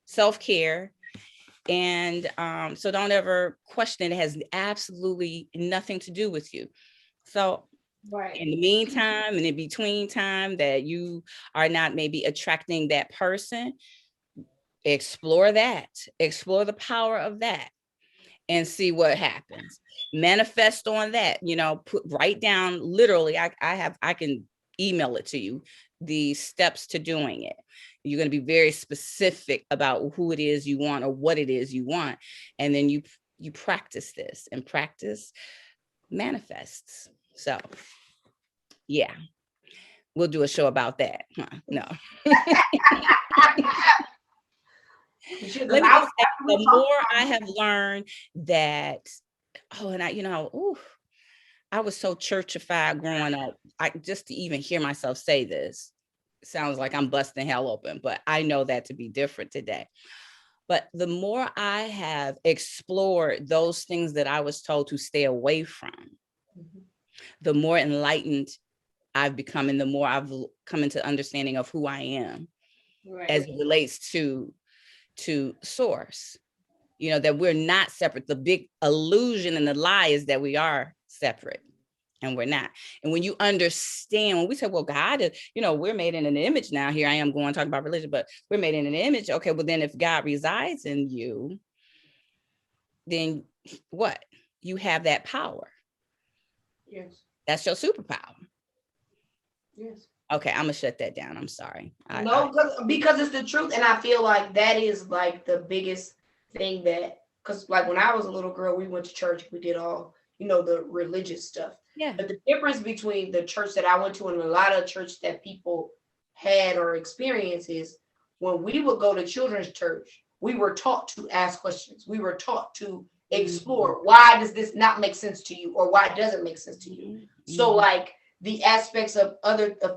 self-care. And so don't ever question it. It has absolutely nothing to do with you. So in the meantime and in between time that you are not maybe attracting that person, explore the power of that and see what happens. Manifest on that, write down literally, I can email it to you, the steps to doing it. You're going to be very specific about who it is you want or what it is you want. And then you practice this, and practice manifests. So yeah, we'll do a show about that. No. Let me just say, the more I have learned that, and I was so churchified growing up. Just to even hear myself say this sounds like I'm busting hell open, but I know that to be different today. But the more I have explored those things that I was told to stay away from, the more enlightened I've become, and the more I've come into understanding of who I am as it relates to source, that we're not separate. The big illusion and the lie is that we are separate, and we're not. And when you understand, when we say, well, God is, we're made in an image now, here I am going talking about religion, but we're made in an image. Okay, well then if God resides in you, then what? You have that power.
Yes.
That's your superpower.
Yes.
Okay, I'm gonna shut that down. I'm sorry.
Because it's the truth, and I feel like that is like the biggest thing because like when I was a little girl, we went to church, we did all the religious stuff.
Yeah.
But the difference between the church that I went to and a lot of church that people had or experience is when we would go to children's church, we were taught to ask questions. We were taught to explore. Why does this not make sense to you, or why does it make sense to you? So like the aspects of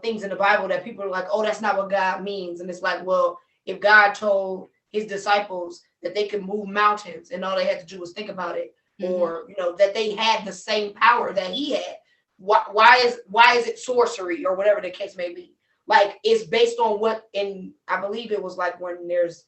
things in the Bible that people are like, oh, that's not what God means. And it's like, well, if God told his disciples that they could move mountains and all they had to do was think about it, or that they had the same power that he had, why is it sorcery or whatever the case may be? Like, it's based on what, and I believe it was like when there's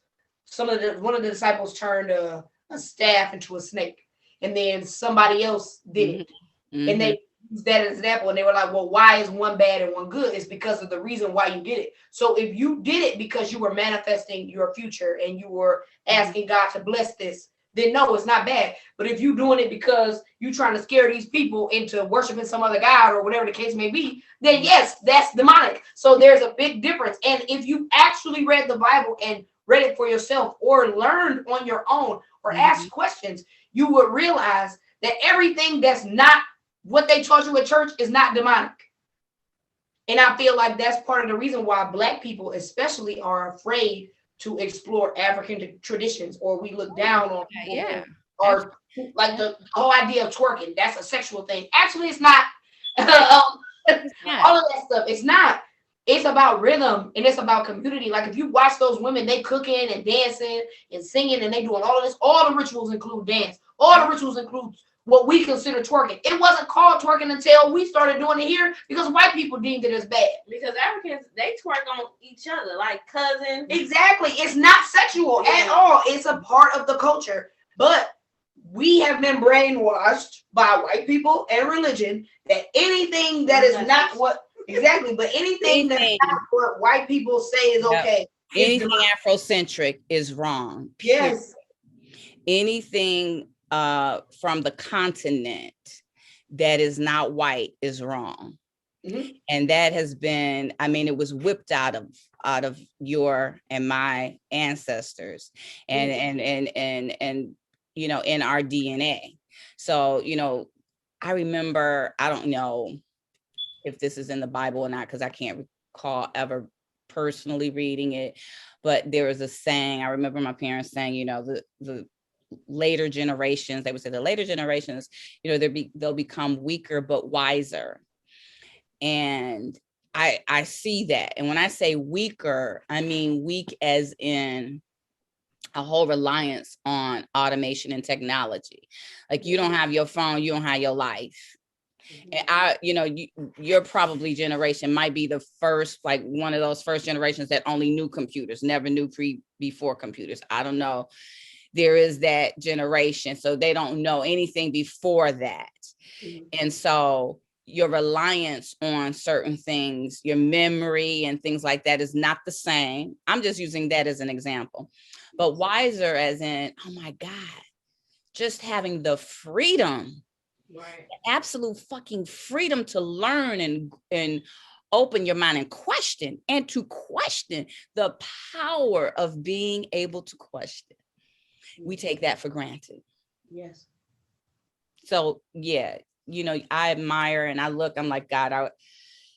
one of the disciples turned a staff into a snake, and then somebody else did it. And they used that as an example, and they were like, well, why is one bad and one good? It's because of the reason why you did it. So if you did it because you were manifesting your future and you were asking God to bless this, then no, it's not bad. But if you're doing it because you're trying to scare these people into worshiping some other God or whatever the case may be, then yes, that's demonic. So there's a big difference. And if you actually read the Bible and read it for yourself, or learned on your own, or asked questions, you would realize that everything that's not what they taught you at church is not demonic. And I feel like that's part of the reason why Black people especially are afraid to explore African traditions, or we look down on people, or like the whole idea of twerking, that's a sexual thing. Actually, it's not. All of that stuff, it's not. It's about rhythm, and it's about community. Like if you watch those women, they cooking and dancing and singing, and they doing all of this. All the rituals include dance. All the rituals include what we consider twerking. It wasn't called twerking until we started doing it here, because white people deemed it as bad.
Because Africans, they twerk on each other like cousins.
Exactly. It's not sexual at all. It's a part of the culture. But we have been brainwashed by white people and religion that anything that is not what exactly, but anything that's not what white people say is okay.
Anything Afrocentric is wrong.
Yes.
Anything from the continent that is not white is wrong. And that has been, it was whipped out of your and my ancestors, and in our DNA. So I remember, I don't know if this is in the Bible or not, because I can't recall ever personally reading it, but there was a saying, I remember my parents saying, the later generations, they would say the later generations, they'll become weaker but wiser. And I see that. And when I say weaker, I mean weak as in a whole reliance on automation and technology. Like you don't have your phone, you don't have your life. And your probably generation might be the first, like one of those first generations that only knew computers, never knew before computers. I don't know. There is that generation, so they don't know anything before that. And so your reliance on certain things, your memory and things like that is not the same. I'm just using that as an example. But wiser as in, oh my God, just having the freedom,
Right.
the absolute fucking freedom to learn and open your mind and to question the power of being able to question. We take that for granted.
Yes.
So yeah, I admire and I look, I'm like, God,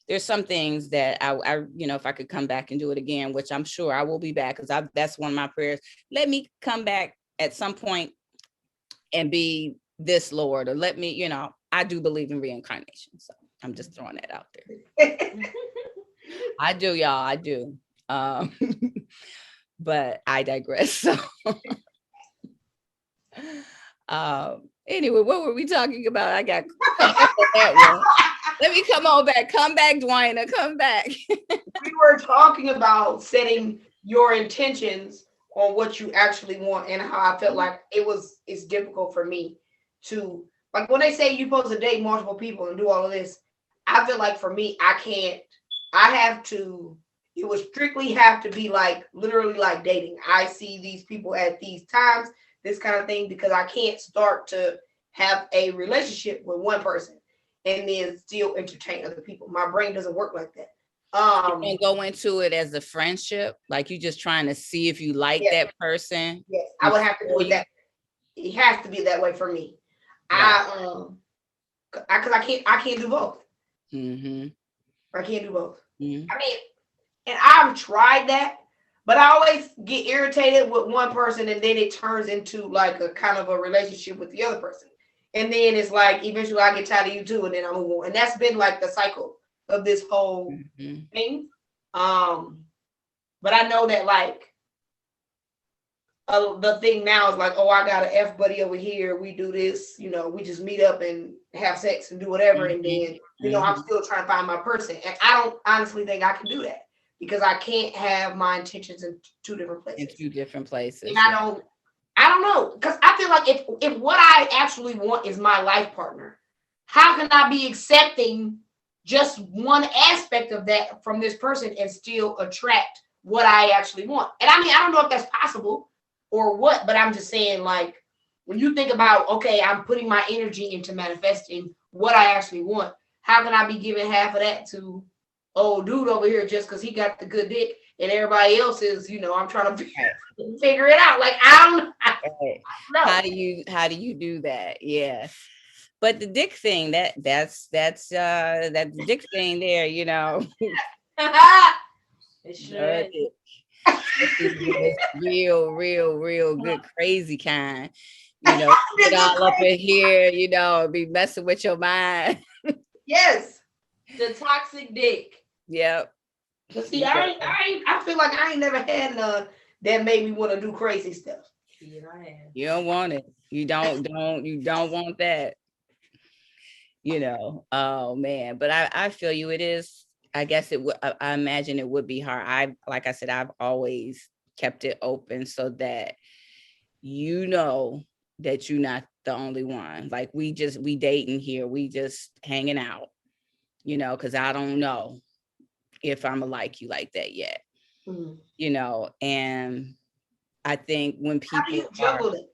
there's some things that I if I could come back and do it again, which I'm sure I will be back, because that's one of my prayers. Let me come back at some point and be this, Lord, or let me, I do believe in reincarnation. So I'm just throwing that out there. I do, y'all, I do. But I digress. So anyway, what were we talking about? I got that one. Let me come back, Dyuanna, come back.
We were talking about setting your intentions on what you actually want, and how I felt like it's difficult for me to, like, when they say you're supposed to date multiple people and do all of this, I feel like for me, it would strictly have to be like literally like dating. I see these people at these times, this kind of thing, because I can't start to have a relationship with one person and then still entertain other people. My brain doesn't work like that.
You can go into it as a friendship, like you just trying to see if you like that person.
Yes, I would have to do it that way. It has to be that way for me. Right. Because I can't do both.
Mm-hmm.
I can't do both.
Mm-hmm.
I mean, and I've tried that, but I always get irritated with one person, and then it turns into like a kind of a relationship with the other person. And then it's like, eventually I get tired of you too, and then I move on. And that's been like the cycle of this whole thing. But I know that like the thing now is like, oh, I got an F buddy over here. We do this, we just meet up and have sex and do whatever. And then, I'm still trying to find my person. And I don't honestly think I can do that, because I can't have my intentions in two different places. And I don't know, because I feel like if what I actually want is my life partner, how can I be accepting just one aspect of that from this person and still attract what I actually want? And I mean, I don't know if that's possible or what, but I'm just saying, like, when you think about, okay, I'm putting my energy into manifesting what I actually want, how can I be giving half of that to old dude over here just because he got the good dick, and everybody else is, I'm trying to figure it out. Like, I don't know.
How do you do that? Yeah. But the dick thing, that's that dick thing there,
It sure
is. real good, crazy kind. Get all up in here, be messing with your mind.
Yes.
The toxic dick.
Yep.
But see, I feel like I ain't never had none that made me want to do crazy stuff.
Yeah, I have.
You don't want it. You don't want that. Oh man. But I feel you. It is, I guess I imagine it would be hard. Like I said, I've always kept it open so that that you're not the only one. Like we dating here, we just hanging out, because I don't know if I'm like you like that yet. And I think when people
how do you juggle it?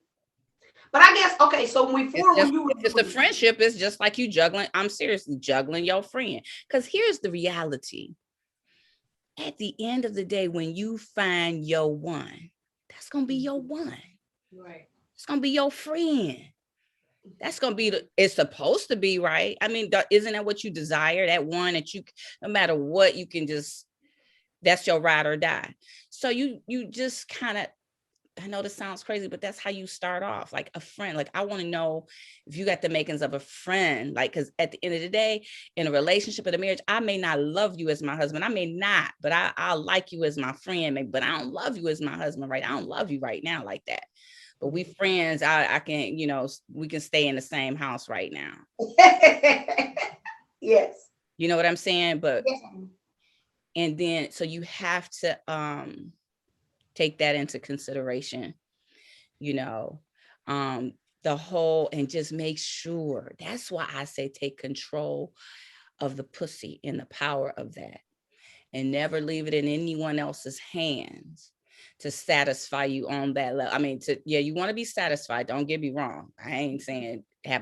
But I guess, okay, so
it's a friendship, it's just like you juggling. I'm seriously juggling your friend. Because here's the reality. At the end of the day, when you find your one, that's going to be your one.
Right.
It's going to be your friend. That's going to be it's supposed to be, right? I mean, isn't that what you desire? That one that you, no matter what, you can just, that's your ride or die. So you just kind of, I know this sounds crazy, but that's how you start off, like a friend. Like, I want to know if you got the makings of a friend, like, because at the end of the day, in a relationship, in a marriage, I may not love you as my husband. I may not, but I like you as my friend, but I don't love you as my husband, right? I don't love you right now like that. but we friends. I can, we can stay in the same house right now.
Yes.
You know what I'm saying? But
Yes.
and then so you have to take that into consideration, the whole, and just make sure. That's why I say take control of the pussy and the power of that, and never leave it in anyone else's hands to satisfy you on that level. I mean, you want to be satisfied. Don't get me wrong. I ain't saying I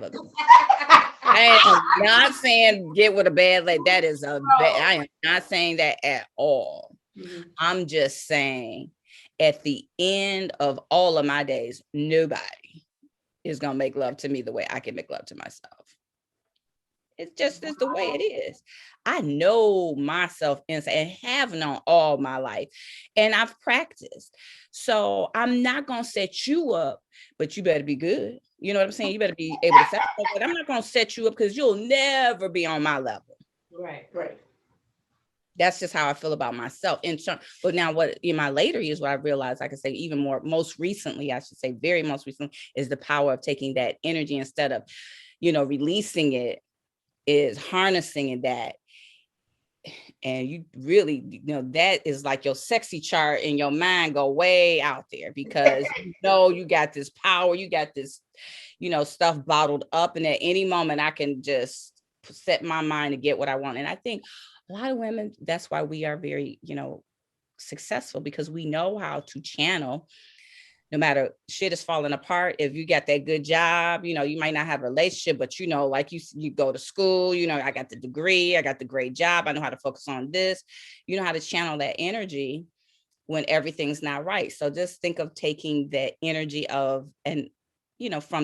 am not saying get with a bad lady. That is I am not saying that at all.
Mm-hmm.
I'm just saying at the end of all of my days, nobody is going to make love to me the way I can make love to myself. It just is the way it is. I know myself inside and have known all my life, and I've practiced. So I'm not going to set you up, but you better be good. You know what I'm saying? You better be able to set up, but I'm not going to set you up because you'll never be on my level.
Right.
That's just how I feel about myself. But now what in my later years, what I realized, I could say even more, most recently, I should say very most recently, is the power of taking that energy instead of, releasing it, is harnessing that. And you really, that is like your sexy chart in your mind go way out there, because you got this power, you got this, stuff bottled up, and at any moment I can just set my mind to get what I want. And I think a lot of women, that's why we are very, successful, because we know how to channel. No matter shit is falling apart, if you got that good job, you might not have a relationship, but like you go to school, I got the degree, I got the great job, I know how to focus on this, how to channel that energy when everything's not right. So just think of taking that energy from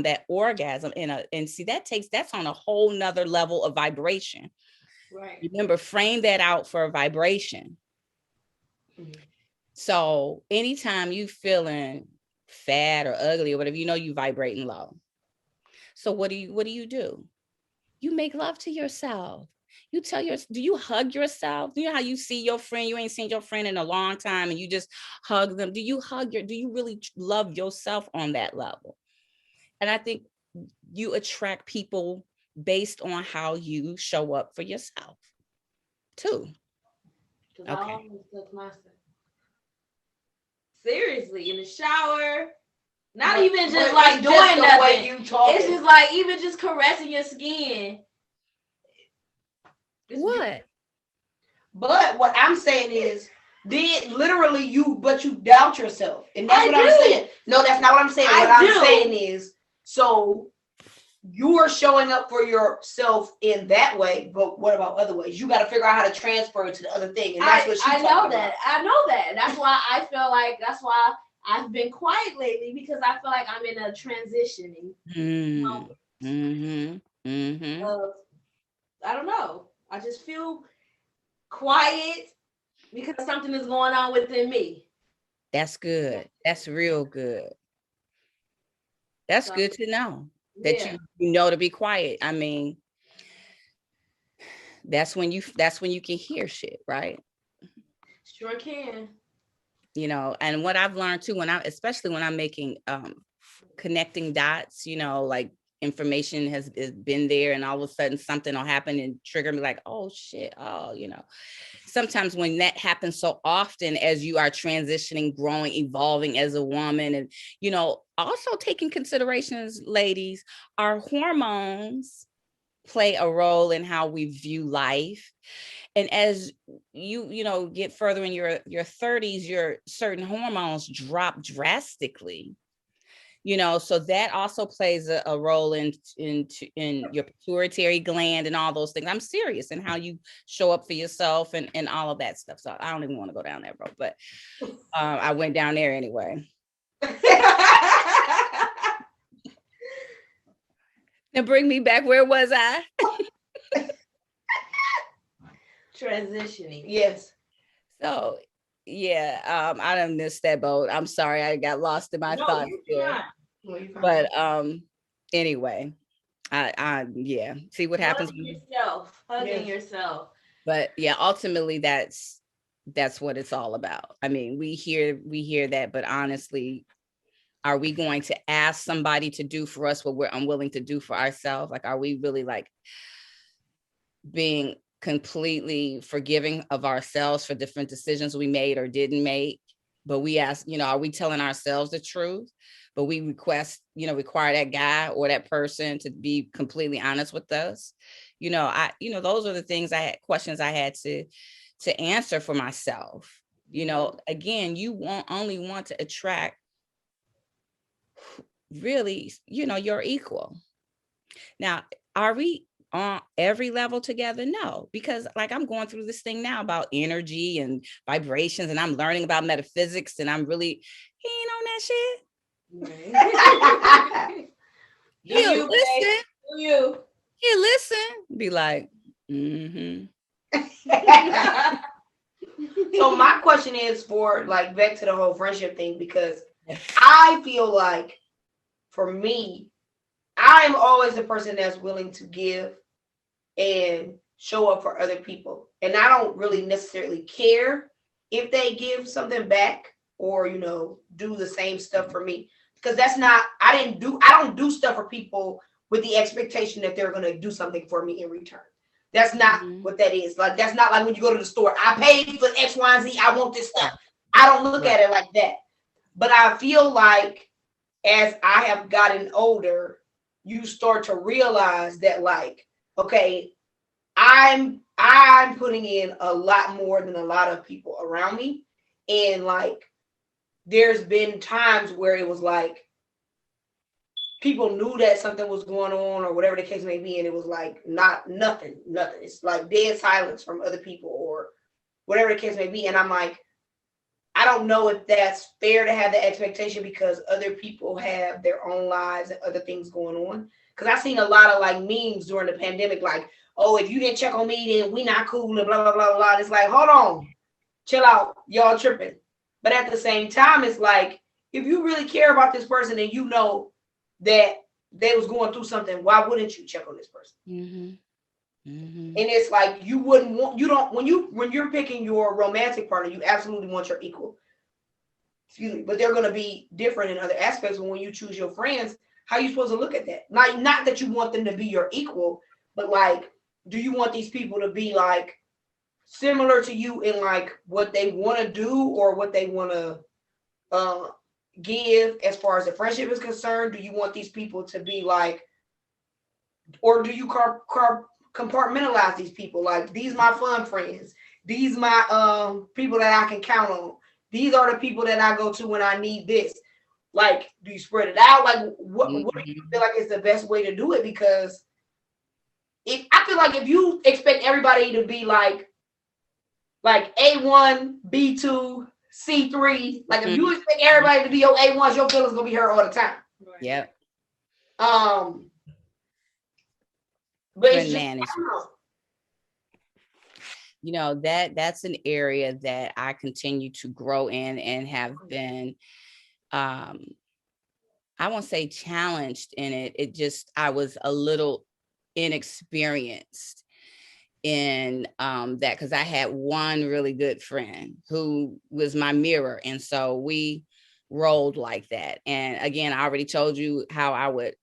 that orgasm and see that's on a whole nother level of vibration.
Right.
Remember, frame that out for a vibration. Mm-hmm. So anytime you feeling fat or ugly or whatever, you vibrating low. So what do you do? You make love to yourself. Do you hug yourself? Do you know how you see your friend? You ain't seen your friend in a long time and you just hug them. Do you really love yourself on that level? And I think you attract people based on how you show up for yourself too.
Okay. I always touch myself. Seriously, in the shower, not even just like doing nothing. It's just like even just caressing your skin.
What?
But what I'm saying is, but you doubt yourself, and that's what I'm saying. No, that's not what I'm saying. What I'm saying is, so you are showing up for yourself in that way, but what about other ways? You got to figure out how to transfer it to the other thing, and that's what she's talking about.
I know that. That's why I feel like I've been quiet lately, because I feel like I'm in a transitioning moment. I don't know. I just feel quiet because something is going on within me.
That's good. That's real good. That's good to know that you know to be quiet. I mean, that's when you can hear shit, right?
Sure can.
And what I've learned too, especially when I'm making connecting dots, like information has been there and all of a sudden something will happen and trigger me like, oh shit, sometimes when that happens so often as you are transitioning, growing, evolving as a woman, and also taking considerations, ladies, our hormones play a role in how we view life. And as you get further in your 30s, your certain hormones drop drastically. So that also plays a role in your pituitary gland and all those things. I'm serious in how you show up for yourself and all of that stuff. So I don't even want to go down that road, but I went down there anyway. Now bring me back. Where was I?
Transitioning.
Yes.
So yeah, I done missed that boat. I'm sorry, I got lost in my thoughts there. But anyway, I see what happens.
Hugging yourself.
But yeah, ultimately that's what it's all about. I mean, we hear that, but honestly, Are we going to ask somebody to do for us what we're unwilling to do for ourselves? Like, are we really like being completely forgiving of ourselves for different decisions we made or didn't make? But we ask, are we telling ourselves the truth? But we require that guy or that person to be completely honest with us. Those are the questions I had to answer for myself. Again, you only want to attract really, your equal. Now, are we on every level together? No, because like I'm going through this thing now about energy and vibrations, and I'm learning about metaphysics, and I'm really, he ain't on that shit. He'll listen. He'll listen. Be like, mm-hmm.
So my question is for like back to the whole friendship thing, because I feel like for me, I'm always the person that's willing to give and show up for other people. And I don't really necessarily care if they give something back or, do the same stuff for me. Because I don't do stuff for people with the expectation that they're going to do something for me in return. That's not what that is. Like, that's not like when you go to the store, I paid for X, Y, and Z. I want this stuff. I don't look at it like that. But I feel like as I have gotten older, you start to realize that, like, okay, I'm putting in a lot more than a lot of people around me. And like, there's been times where it was like, people knew that something was going on or whatever the case may be. And it was like, nothing. It's like dead silence from other people or whatever the case may be. And I'm like, I don't know if that's fair to have the expectation because other people have their own lives and other things going on. Because I've seen a lot of like memes during the pandemic, like, oh, if you didn't check on me, then we not cool and blah, blah, blah, blah. It's like, hold on, chill out, y'all tripping. But at the same time, it's like, if you really care about this person and you know that they was going through something, why wouldn't you check on this person? Mm-hmm. Mm-hmm. And it's like, when you're picking your romantic partner, you absolutely want your equal. Excuse me, but they're going to be different in other aspects. But when you choose your friends, how are you supposed to look at that? Like, not that you want them to be your equal, but like, do you want these people to be like similar to you in like what they want to do or what they want to give as far as the friendship is concerned? Do you want these people to be like, or do you compartmentalize these people? Like, these my fun friends. These my people that I can count on. These are the people that I go to when I need this. Like, do you spread it out? Like, what do you feel like is the best way to do it? Because I feel like if you expect everybody to be like A1, B2, C3, like if you expect everybody to be your A1s, your feelings gonna be hurt all the time.
Yeah.
But it's just, I don't know.
That's an area that I continue to grow in and have been, I won't say challenged in it. I was a little inexperienced in that because I had one really good friend who was my mirror. And so we rolled like that. And again, I already told you how I would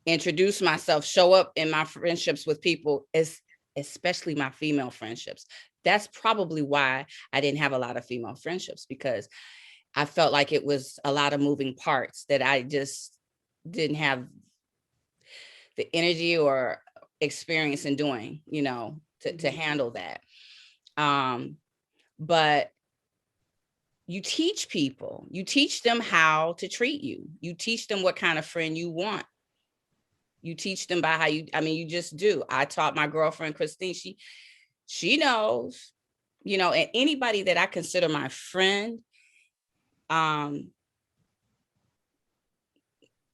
introduce myself, show up in my friendships with people, especially my female friendships. That's probably why I didn't have a lot of female friendships, because I felt like it was a lot of moving parts that I just didn't have the energy or experience in doing, to handle that. But you teach people, you teach them how to treat you. You teach them what kind of friend you want. You teach them by you just do. I taught my girlfriend, Christine, she knows, and anybody that I consider my friend,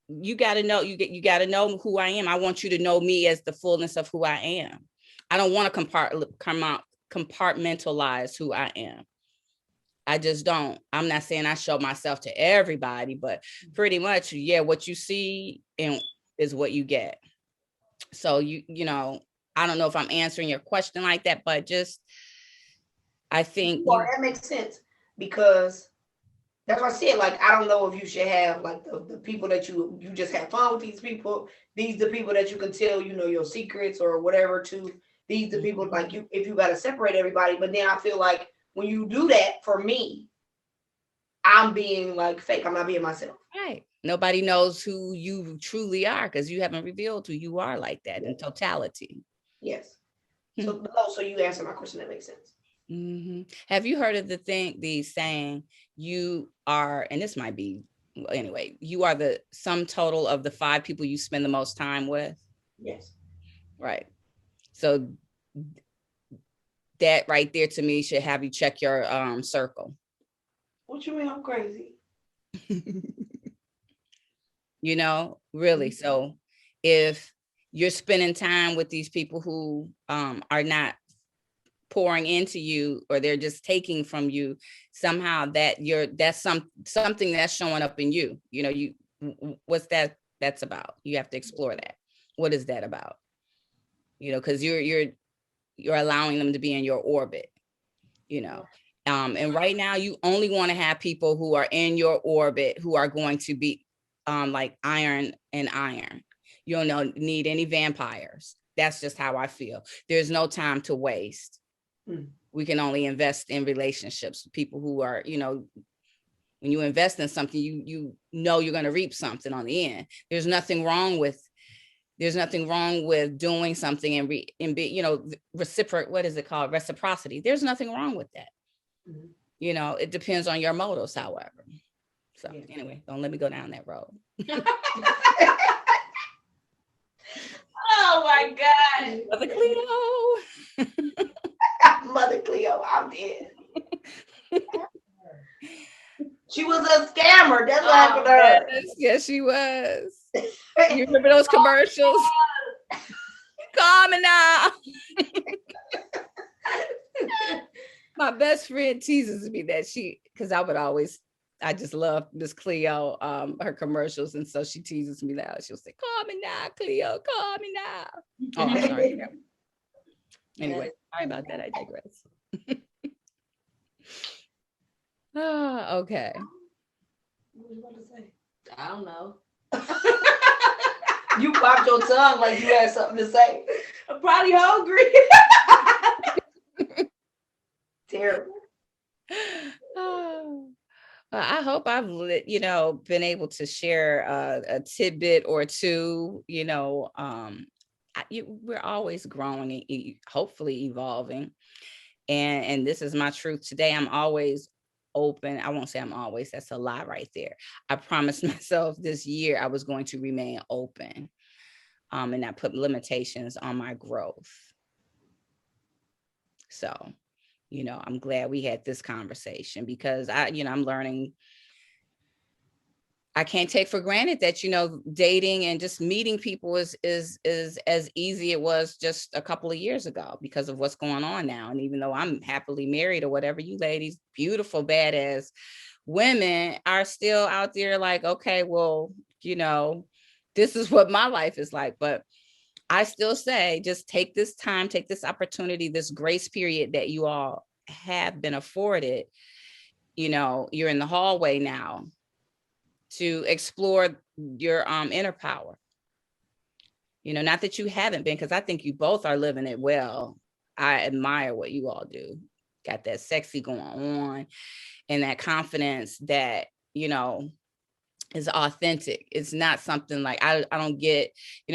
you got to know, you got to know who I am. I want you to know me as the fullness of who I am. I don't want to compartmentalize who I am. I just don't. I'm not saying I show myself to everybody, but pretty much, what you see is what you get. So I don't know if I'm answering your question like that, but just, I think
that makes sense, because That's why I said, like, I don't know if you should have like the people that you just have fun with these people. These the people that you can tell, your secrets or whatever to. These the people like you if you gotta separate everybody. But then I feel like when you do that for me, I'm being like fake. I'm not being myself.
Right. Nobody knows who you truly are because you haven't revealed who you are like that in totality.
Yes. So you answered my question. That makes sense.
Mm-hmm. Have you heard of the saying, you are, and this might be, anyway, you are the sum total of the 5 people you spend the most time with?
Yes.
Right. So that right there to me should have you check your circle.
What you mean I'm crazy?
Really. So if you're spending time with these people who are not pouring into you, or they're just taking from you, somehow that's something that's showing up in you. What's that's about? You have to explore that. What is that about? Because you're allowing them to be in your orbit. And right now you only want to have people who are in your orbit who are going to be like iron and iron. You don't need any vampires. That's just how I feel. There's no time to waste. We can only invest in relationships with people who are, when you invest in something, you're going to reap something on the end. There's nothing wrong with doing something and be, what is it called? Reciprocity. There's nothing wrong with that. It depends on your motives, however. So anyway, don't let me go down that road.
Oh my God.
Mother Cleo.
Mother Cleo, I'm dead. She was a scammer. That's what happened to her.
Yes, she was. You remember those commercials? Call me now. My best friend teases me that because I just love Miss Cleo, her commercials. And so she teases me now. She'll say, call me now, Cleo, call me now. Oh, I'm sorry. Yeah. Anyway, sorry about that. I digress. Okay.
What was you about to say?
I don't know.
You popped your tongue like you had something to say.
I'm probably hungry.
Terrible.
I hope I've been able to share a tidbit or two. We're always growing and hopefully evolving, and this is my truth today. I'm always open. I won't say I'm always, that's a lie right there. I promised myself this year I was going to remain open, and not put limitations on my growth. So I'm glad we had this conversation, because I'm learning. I can't take for granted that, dating and just meeting people is as easy it was just a couple of years ago, because of what's going on now. And even though I'm happily married or whatever, you ladies, beautiful, badass women are still out there like, okay, well, this is what my life is like. But I still say, just take this time, take this opportunity, this grace period that you all have been afforded. You're in the hallway now to explore your inner power. Not that you haven't been, because I think you both are living it well. I admire what you all do. Got that sexy going on and that confidence that, is authentic. It's not something like, I don't get,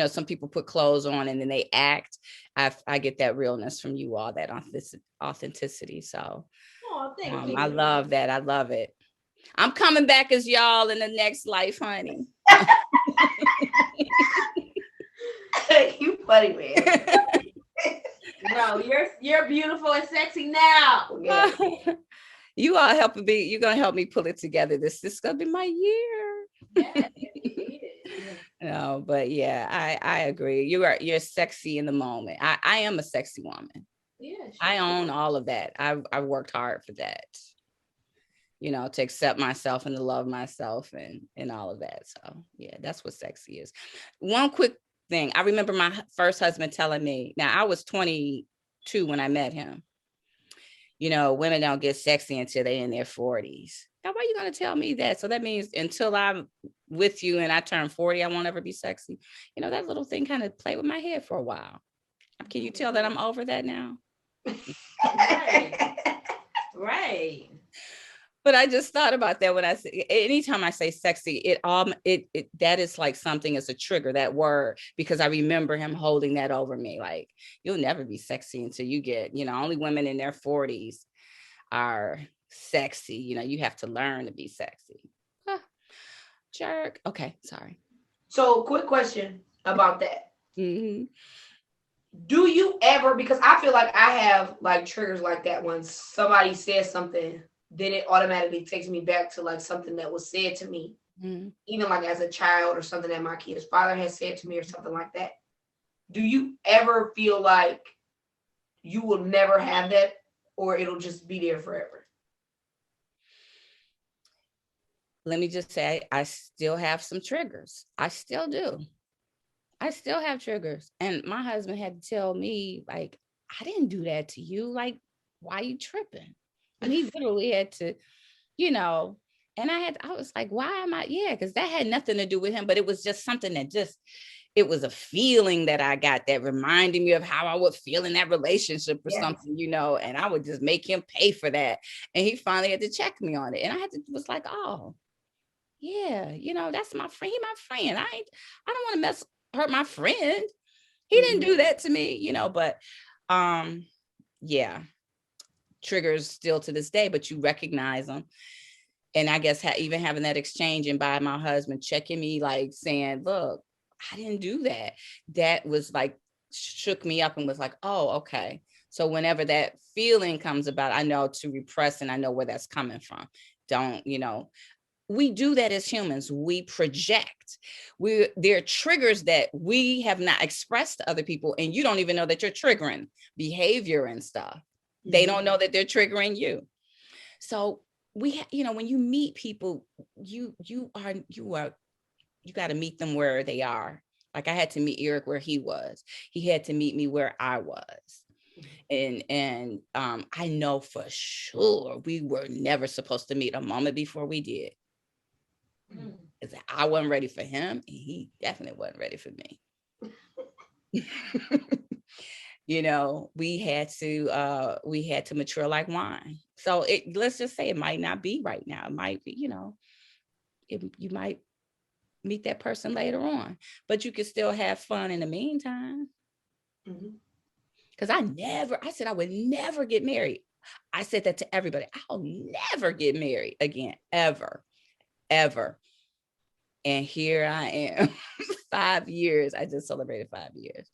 some people put clothes on and then they act. I get that realness from you all, that authenticity. So
thank you.
I love that. I love it. I'm coming back as y'all in the next life, honey.
You funny, man.
No, you're beautiful and sexy now.
Yeah.
You all you're gonna help me pull it together. This is gonna be my year.
Yeah.
No, but yeah, I agree. You're sexy in the moment. I am a sexy woman.
Yeah.
I own all of that. I worked hard for that. To accept myself and to love myself and all of that. So yeah, that's what sexy is. One quick thing. I remember my first husband telling me, now I was 22 when I met him. Women don't get sexy until they're in their 40s. Now, why are you going to tell me that? So that means until I'm with you and I turn 40, I won't ever be sexy. You know, that little thing kind of played with my head for a while. Can you tell that I'm over that now?
Right.
But I just thought about that when I say, anytime I say sexy, it that is like something as a trigger, that word, because I remember him holding that over me. Like, you'll never be sexy until you get, you know, only women in their 40s are sexy. You know, you have to learn to be sexy. Jerk. Okay, sorry.
So quick question about that.
Mm-hmm.
Do you ever, because I feel like I have like triggers like that when somebody says something, then it automatically takes me back to like something that was said to me, even like as a child or something that my kid's father has said to me or something like that. Do you ever feel like you will never have that, or it'll just be there forever?
Let me just say, I still have some triggers. I still do. I still have triggers. And my husband had to tell me, like, I didn't do that to you. Like, why are you tripping? And he literally had to, you know, and I was like, why am I? Yeah, because that had nothing to do with him, but it was just something that it was a feeling that I got that reminded me of how I would feel in that relationship or something, you know, and I would just make him pay for that. And he finally had to check me on it. And was like, oh, yeah, you know, that's my friend. He my friend. I don't want to hurt my friend. He didn't do that to me, you know, but yeah, triggers still to this day, but you recognize them. And I guess even having that exchange and by my husband checking me, like saying, look, I didn't do that. That was like, shook me up and was like, oh, okay. So whenever that feeling comes about, I know to repress and I know where that's coming from. Don't, you know, we do that as humans. We project. There are triggers that we have not expressed to other people, and you don't even know that you're triggering behavior and stuff. They don't know that they're triggering you. So you know, when you meet people, you got to meet them where they are. Like I had to meet Eric where he was. He had to meet me where I was. And I know for sure we were never supposed to meet a moment before we did. Because I wasn't ready for him, and he definitely wasn't ready for me. You know, we had to mature like wine. So let's just say it might not be right now. It might be, you know, you might meet that person later on, but you can still have fun in the meantime. Because I said I would never get married. I said that to everybody. I'll never get married again, ever. And here I am, 5 years. I just celebrated 5 years.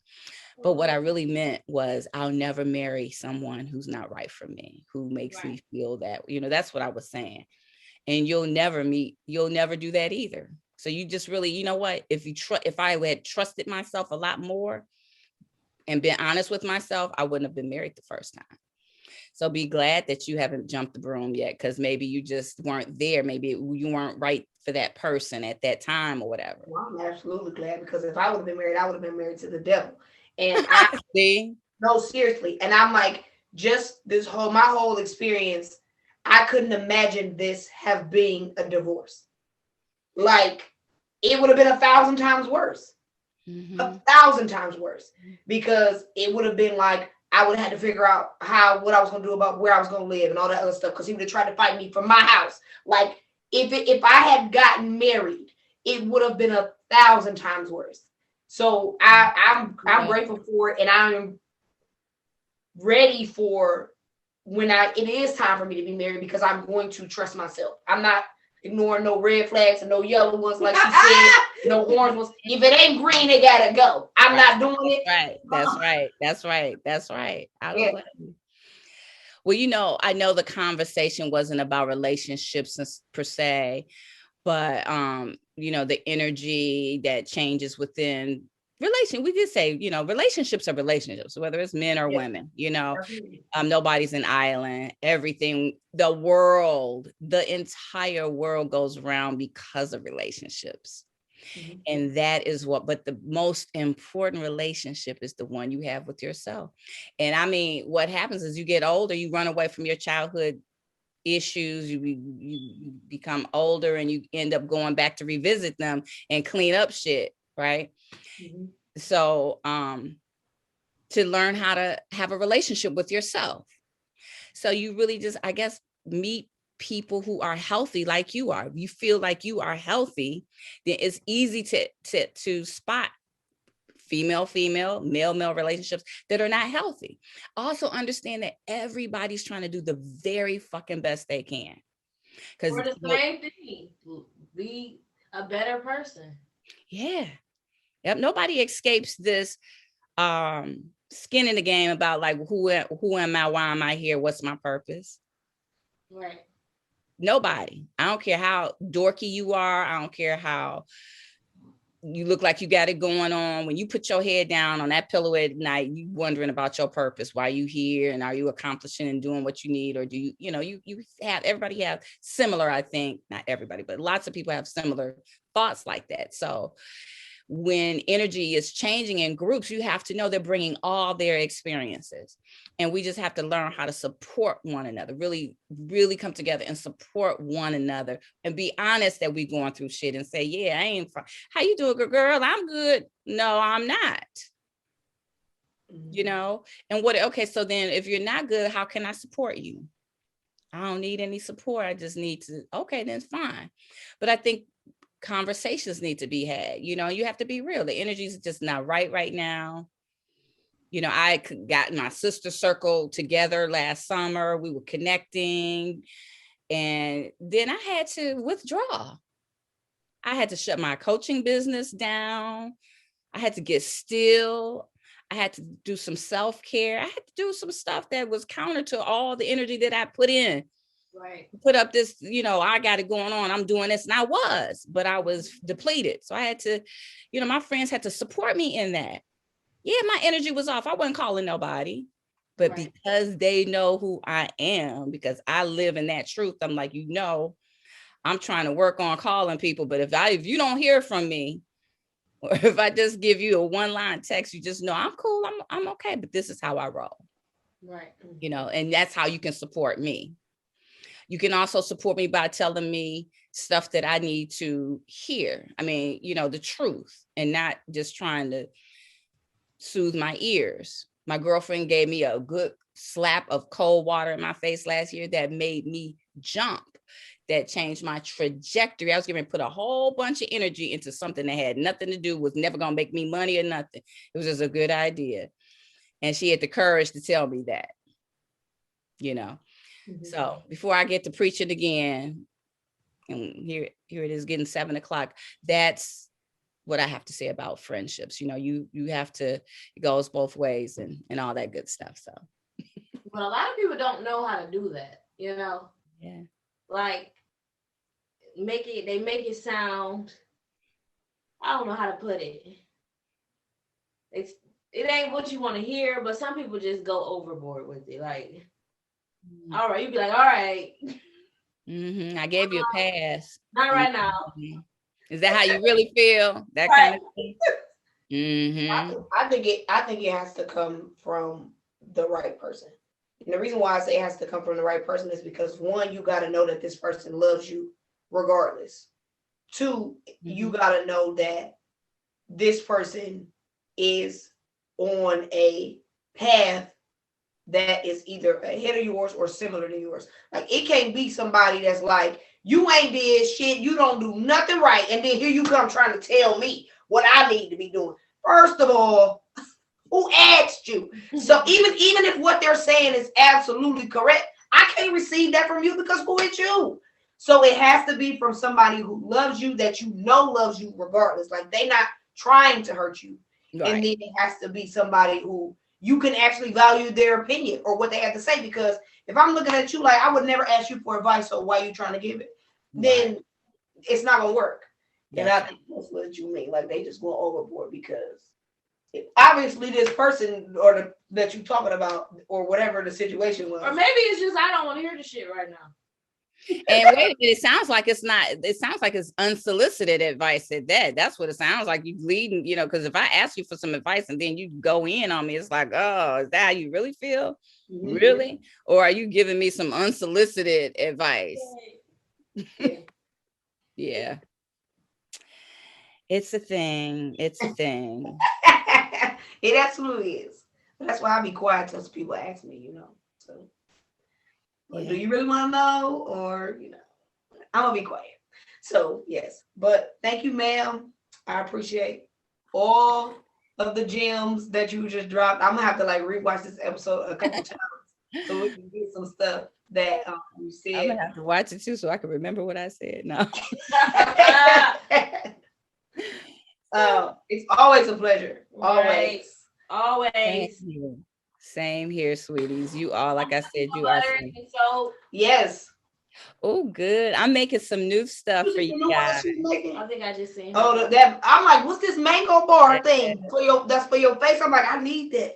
But what I really meant was I'll never marry someone who's not right for me, who makes me feel that, you know, that's what I was saying. And you'll never do that either. So you just really, you know what, if I had trusted myself a lot more and been honest with myself, I wouldn't have been married the first time. So be glad that you haven't jumped the broom yet, because maybe you just weren't there. Maybe you weren't right for that person at that time or whatever.
Well, I'm absolutely glad, because if I would have been married, I would have been married to the devil. And I
see,
no, seriously. And I'm like, just my whole experience, I couldn't imagine this have been a divorce. Like, it would have been 1,000 times worse. 1,000 times worse, because it would have been like I would have had to figure out what I was going to do about where I was going to live and all that other stuff, because he would have tried to fight me from my house. Like, if I had gotten married, it would have been 1,000 times worse. So I'm grateful for it, and I'm ready for when it is time for me to be married, because I'm going to trust myself. I'm not ignoring no red flags and no yellow ones, like she said, no orange ones. If it ain't green, it gotta go. I'm not doing it.
Right. That's right. I don't blame you. Well, you know, I know the conversation wasn't about relationships per se, but you know, the energy that changes within we did say, you know, relationships are relationships, whether it's men or women, you know, nobody's an island. Everything, the entire world goes around because of relationships. And that is but the most important relationship is the one you have with yourself. And I mean, what happens is you get older, you run away from your childhood issues, you become older and you end up going back to revisit them and clean up shit, right? Mm-hmm. So to learn how to have a relationship with yourself. So you really just, I guess, meet people who are healthy like you are. If you feel like you are healthy, then it's easy to spot female, male relationships that are not healthy. Also understand that everybody's trying to do the very fucking best they can.
For the same thing, be a better person.
Yeah. Yep. Nobody escapes this skin in the game about like who am I, why am I here, what's my purpose?
Right.
Nobody. I don't care how dorky you are. I don't care how you look like you got it going on. When you put your head down on that pillow at night, you wondering about your purpose, why you here, and are you accomplishing and doing what you need, or do you have, everybody have similar, I think, not everybody, but lots of people have similar thoughts like that. So when energy is changing in groups, you have to know they're bringing all their experiences. And we just have to learn how to support one another, really, really come together and support one another and be honest that we're going through shit and say, yeah, I ain't fine. How you doing, girl? I'm good. No, I'm not. And okay, so then if you're not good, how can I support you? I don't need any support. I just need to, okay, then it's fine. But I think conversations need to be had. You have to be real. The energy is just not right now. I got my sister circle together last summer. We were connecting, and then I had to withdraw. I had to shut my coaching business down. I had to get still. I had to do some self-care. I had to do some stuff that was counter to all the energy that I put in.
Right.
Put up this, I got it going on. I'm doing this. And I was depleted. So I had to, my friends had to support me in that. Yeah, my energy was off. I wasn't calling nobody. But right. Because they know who I am, because I live in that truth, I'm like, I'm trying to work on calling people. But if you don't hear from me, or if I just give you a one-line text, you just know I'm cool. I'm okay. But this is how I roll.
Right.
And that's how you can support me. You can also support me by telling me stuff that I need to hear. I mean, the truth, and not just trying to soothe my ears. My girlfriend gave me a good slap of cold water in my face last year that made me jump, that changed my trajectory. I was going to put a whole bunch of energy into something that had nothing to do, was never going to make me money or nothing. It was just a good idea. And she had the courage to tell me that, Mm-hmm. So before I get to preaching again, and here it is getting 7:00, that's what I have to say about friendships. You have to, it goes both ways and all that good stuff. So.
But a lot of people don't know how to do that,
Yeah.
Like they make it sound, I don't know how to put it. It ain't what you want to hear, but some people just go overboard with it. Like, all right, you'd be like, all right.
Mm-hmm. I gave you a pass.
Not right now.
Mm-hmm. Is that how you really feel? That right. Kind of thing?
Mm-hmm. I think it has to come from the right person. And the reason why I say it has to come from the right person is because, one, you got to know that this person loves you regardless. Two, you got to know that this person is on a path that is either ahead of yours or similar to yours. Like, it can't be somebody that's like, you ain't did shit, you don't do nothing right, and then here you come trying to tell me what I need to be doing. First of all, who asked you? So even if what they're saying is absolutely correct, I can't receive that from you because who is you? So it has to be from somebody who loves you, that loves you regardless. Like, they not trying to hurt you. Right. And then it has to be somebody who you can actually value their opinion or what they have to say. Because if I'm looking at you like, I would never ask you for advice, so why are you trying to give it? Right. Then it's not gonna work. Yes. And I think that's what you mean. Like, they just go overboard because obviously this person that you're talking about, or whatever the situation was.
Or maybe it's just, I don't want to hear the shit right now.
And wait a minute, it sounds like it's unsolicited advice at that. That's what it sounds like. You leading, because if I ask you for some advice and then you go in on me, it's like, oh, is that how you really feel?
Mhm.
Really? Or are you giving me some unsolicited advice? Yeah. It's a thing. It's a thing.
It absolutely is. But that's why I be quiet till people ask me, So, well, do you really want to know? Or, I'm going to be quiet. So, yes. But thank you, ma'am. I appreciate all of the gems that you just dropped. I'm going to have to rewatch this episode a couple times so we can get some stuff that you said.
I'm going to have to watch it too so I can remember what I said. No.
It's always a pleasure. Always.
Always.
Same here, sweeties. You all, like I said, you are.
So
yes.
Oh, good. I'm making some new stuff for you guys.
I think I just seen.
Oh, I'm like, what's this mango bar thing that's for your face? I'm like, I need that.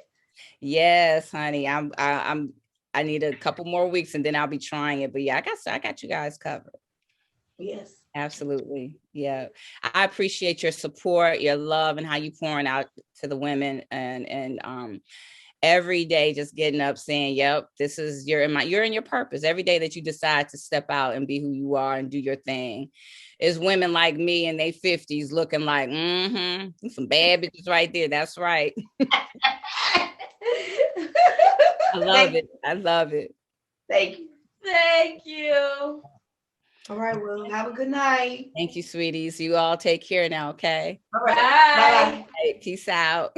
Yes, honey. I need a couple more weeks and then I'll be trying it. But yeah, I got you guys covered.
Yes.
Absolutely. Yeah. I appreciate your support, your love, and how you pouring out to the women and every day just getting up saying, yep, this is you're in your purpose. Every day that you decide to step out and be who you are and do your thing is women like me in their 50s looking like, some bad bitches right there. That's right. I love it. I love it.
Thank you.
Thank you.
All right, well, have a good night.
Thank you, sweeties. You all take care now, okay?
All right.
Bye.
Bye.
Hey, peace out.